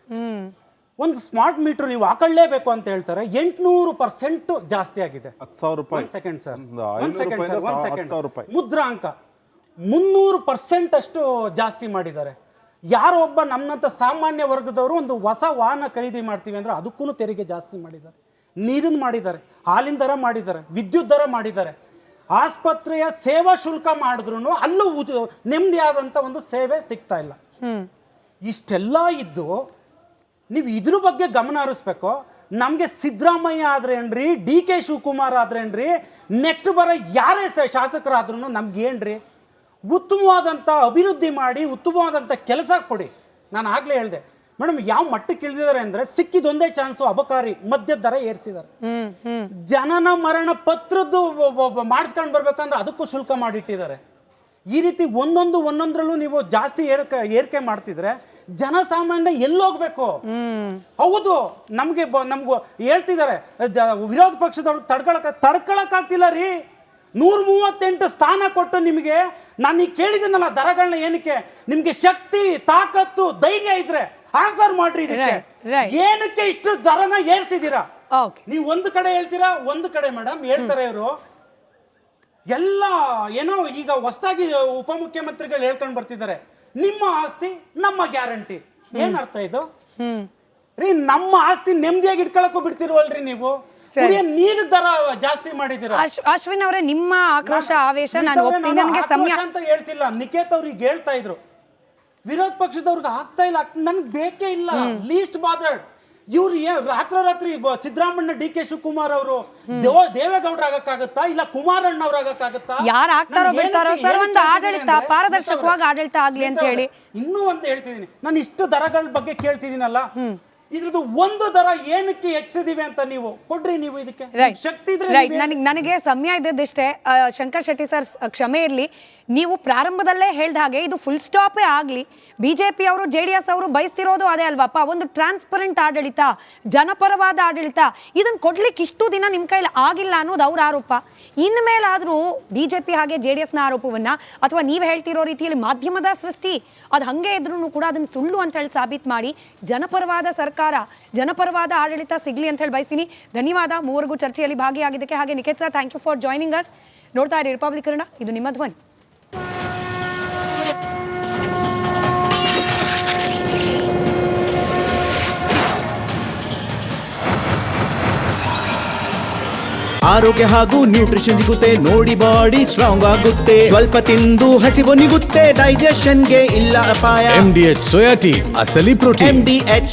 ಒಂದು ಸ್ಮಾರ್ಟ್ ಮೀಟರ್ ನೀವು ಹಾಕೊಳ್ಳೇಬೇಕು ಅಂತ ಹೇಳ್ತಾರೆ, 800% ಜಾಸ್ತಿ ಆಗಿದೆ. 10,000 ರೂಪಾಯಿ. ಸೆಕೆಂಡ್ ಸರ್, ಮುದ್ರಾಂಕ 300% ಅಷ್ಟು ಜಾಸ್ತಿ ಮಾಡಿದ್ದಾರೆ. ಯಾರೋ ಒಬ್ಬ ನಮ್ಮಂಥ ಸಾಮಾನ್ಯ ವರ್ಗದವರು ಒಂದು ಹೊಸ ವಾಹನ ಖರೀದಿ ಮಾಡ್ತೀವಿ ಅಂದರೆ ಅದಕ್ಕೂ ತೆರಿಗೆ ಜಾಸ್ತಿ ಮಾಡಿದ್ದಾರೆ. ನೀರಿನ ಮಾಡಿದ್ದಾರೆ, ಹಾಲಿನ ದರ ಮಾಡಿದ್ದಾರೆ, ವಿದ್ಯುತ್ ದರ ಮಾಡಿದ್ದಾರೆ. ಆಸ್ಪತ್ರೆಯ ಸೇವಾ ಶುಲ್ಕ ಮಾಡಿದ್ರು ಅಲ್ಲೂ ನೆಮ್ಮದಿಯಾದಂಥ ಒಂದು ಸೇವೆ ಸಿಗ್ತಾ ಇಲ್ಲ. ಇಷ್ಟೆಲ್ಲ ಇದ್ದು ನೀವು ಇದ್ರ ಬಗ್ಗೆ ಗಮನ ಹರಿಸ್ಬೇಕು. ನಮಗೆ ಸಿದ್ದರಾಮಯ್ಯ ಆದ್ರೇನ್ರಿ, DK ಶಿವಕುಮಾರ್ ಆದ್ರೇನ್ರಿ, ನೆಕ್ಸ್ಟ್ ಬರೋ ಯಾರೇ ಶಾಸಕರಾದ್ರೂ ನಮ್ಗೇನ್ರಿ, ಉತ್ತಮವಾದಂಥ ಅಭಿವೃದ್ಧಿ ಮಾಡಿ ಉತ್ತಮವಾದಂಥ ಕೆಲಸ ಕೊಡಿ. ನಾನು ಆಗಲೇ ಹೇಳಿದೆ ಮೇಡಮ್, ಯಾವ ಮಟ್ಟಕ್ಕೆ ಇಳಿದಿದ್ದಾರೆ ಅಂದರೆ ಸಿಕ್ಕಿದೊಂದೇ ಚಾನ್ಸು ಅಬಕಾರಿ ಮದ್ಯದ ದರ ಏರಿಸಿದ್ದಾರೆ. ಜನನ ಮರಣ ಪತ್ರದ್ದು ಮಾಡಿಸ್ಕೊಂಡು ಬರ್ಬೇಕಂದ್ರೆ ಅದಕ್ಕೂ ಶುಲ್ಕ ಮಾಡಿಟ್ಟಿದ್ದಾರೆ. ಈ ರೀತಿ ಒಂದೊಂದರಲ್ಲೂ ನೀವು ಜಾಸ್ತಿ ಏರಿಕೆ ಮಾಡ್ತಿದ್ರೆ ಜನಸಾಮಾನ್ಯ ಎಲ್ಲೋಗ್ಬೇಕು? ಹೌದು, ನಮ್ಗೂ ಹೇಳ್ತಿದ್ದಾರೆ ವಿರೋಧ ಪಕ್ಷದವ್ರು ತಡ್ಕೊಳಕ್ಕಾಗ್ತಿಲ್ಲ ರೀ. 138 ಸ್ಥಾನ ಕೊಟ್ಟು ನಿಮಗೆ ನಾನು ಈಗ ಕೇಳಿದ್ದೀನಲ್ಲ ದರಗಳನ್ನ, ಏನಕ್ಕೆ? ನಿಮ್ಗೆ ಶಕ್ತಿ, ತಾಕತ್ತು, ಧೈರ್ಯ ಇದ್ರೆ ಆನ್ಸರ್ ಮಾಡ್ರಿ. ಇದಕ್ಕೆ ಏನಕ್ಕೆ ಇಷ್ಟು ದರನ ಏರ್ಸಿದ್ದೀರಾ? ನೀವು ಒಂದು ಕಡೆ ಹೇಳ್ತೀರಾ, ಒಂದು ಕಡೆ ಮೇಡಮ್ ಹೇಳ್ತಾರೆ ಇವರು ಎಲ್ಲ ಏನೋ ಈಗ ಹೊಸದಾಗಿ ಉಪಮುಖ್ಯಮಂತ್ರಿಗಳು ಹೇಳ್ಕೊಂಡು ಬರ್ತಿದ್ದಾರೆ, ನಿಮ್ಮ ಆಸ್ತಿ ನಮ್ಮ ಗ್ಯಾರಂಟಿ. ಏನ್ ಅರ್ಥ ಇದು ರೀ? ನಮ್ಮ ಆಸ್ತಿ ನೆಮ್ಮದಿಯಾಗಿ ಇಟ್ಕೊಳಕ್ಕೂ ಬಿಡ್ತಿರುವಲ್ರಿ ನೀವು. ನೀರು ದರ ಜಾಸ್ತಿ ಮಾಡಿದ್ದೀರಾ. ಅಶ್ವಿನ್ ಅವರೇ, ನಿಮ್ಮ ಆಕ್ರೋಶ ಆವೇಶ ನಾನು ಅಂತ ಹೇಳ್ತಿಲ್ಲ. ನಿಖೇತ್ ಅವ್ರಿಗೆ ಹೇಳ್ತಾ ಇದ್ರು, ವಿರೋಧ ಪಕ್ಷದವ್ರಿಗೆ ಆಗ್ತಾ ಇಲ್ಲ, ನನ್ಗೆ ಬೇಕೇ ಇಲ್ಲ. ಲೀಸ್ಟ್ ಬಾದರ್ಡ್ ಇವ್ರು ರಾತ್ರೋರಾತ್ರಿ ಸಿದ್ದರಾಮಣ್ಣ, DK ಶಿವಕುಮಾರ್ ಅವರು ದೇವೇಗೌಡರು ಆಗಕ್ಕಾಗತ್ತಾ, ಇಲ್ಲ ಕುಮಾರಣ್ಣ ಅವ್ರು ಆಗಕ್ಕಾಗತ್ತಾ? ಯಾರು ಆಗ್ತಾರೋ ಬಿಡ್ತಾರೋ ಸರ್, ಒಂದು ಆಡಳಿತ ಪಾರದರ್ಶಕವಾಗಿ ಆಡಳಿತ ಆಗ್ಲಿ ಅಂತ ಹೇಳಿ. ಇನ್ನೂ ಒಂದು ಹೇಳ್ತಿದ್ದೀನಿ, ನಾನು ಇಷ್ಟು ದರಗಳ ಬಗ್ಗೆ ಕೇಳ್ತಿದ್ದೀನಲ್ಲ, ಇದ್ರದ್ದು ಒಂದು ದರ ಏನಕ್ಕೆ ಎಕ್ಸಿದಿವೆ ಅಂತ ನೀವು ಕೊಡ್ರಿ, ನೀವು ಇದಕ್ಕೆ ಶಕ್ತಿ ಇದ್ರೆ ರೈಟ್. ನನಗೆ ಸಮಯ ಇದ್ದದಿಷ್ಟೇ. ಶಂಕರ್ ಶೆಟ್ಟಿ ಸರ್ ಕ್ಷಮೆ ಇರಲಿ, ನೀವು ಪ್ರಾರಂಭದಲ್ಲೇ ಹೇಳ್ದ ಹಾಗೆ ಇದು ಫುಲ್ ಸ್ಟಾಪೇ ಆಗಲಿ. ಬಿಜೆಪಿ ಅವರು JDS ಅವರು ಬಯಸ್ತಿರೋದು ಅದೇ ಅಲ್ವಪ್ಪ, ಒಂದು ಟ್ರಾನ್ಸ್ಪರೆಂಟ್ ಆಡಳಿತ, ಜನಪರವಾದ ಆಡಳಿತ. ಇದನ್ನ ಕೊಡ್ಲಿಕ್ಕೆ ಇಷ್ಟು ದಿನ ನಿಮ್ಮ ಕೈಲಿ ಆಗಿಲ್ಲ ಅನ್ನೋದು ಅವ್ರ ಆರೋಪ. ಇನ್ಮೇಲಾದ್ರೂ ಬಿಜೆಪಿ ಹಾಗೆ JDSನ ಆರೋಪವನ್ನ ಅಥವಾ ನೀವು ಹೇಳ್ತಿರೋ ರೀತಿಯಲ್ಲಿ ಮಾಧ್ಯಮದ ಸೃಷ್ಟಿ ಅದು ಹಂಗೆ ಇದ್ರೂ ಕೂಡ ಅದನ್ನ ಸುಳ್ಳು ಅಂತ ಹೇಳಿ ಸಾಬೀತು ಮಾಡಿ ಜನಪರವಾದ ಸರ್ಕಾರ, ಜನಪರವಾದ ಆಡಳಿತ ಸಿಗ್ಲಿ ಅಂತ ಹೇಳಿ ಬಯಸ್ತೀನಿ. ಧನ್ಯವಾದ ಮೂವರಿಗೂ ಚರ್ಚೆಯಲ್ಲಿ ಭಾಗಿಯಾಗಿದ್ದಕ್ಕೆ. ಹಾಗೆ Nikhit sir, thank you for joining us. ನೋಡ್ತಾ ಇರಿ ರಿಪಬ್ಲಿಕ್ ಕನ್ನಡ, ಇದು ನಿಮ್ಮ ಧ್ವನಿ. ಆರೋಗ್ಯ ಹಾಗೂ ನ್ಯೂಟ್ರಿಷನ್ ಸಿಗುತ್ತೆ, ನೋಡಿ ಬಾಡಿ ಸ್ಟ್ರಾಂಗ್ ಆಗುತ್ತೆ. ಸ್ವಲ್ಪ ತಿಂದು ಹಸಿವು ನಿಗುತ್ತೆ, ಡೈಜೆಷನ್ಗೆ ಇಲ್ಲ ಅಪಾಯ. MDH ಸೋಯಾ ಟೀ, ಅಸಲಿ ಪ್ರೋಟೀನ್. MDH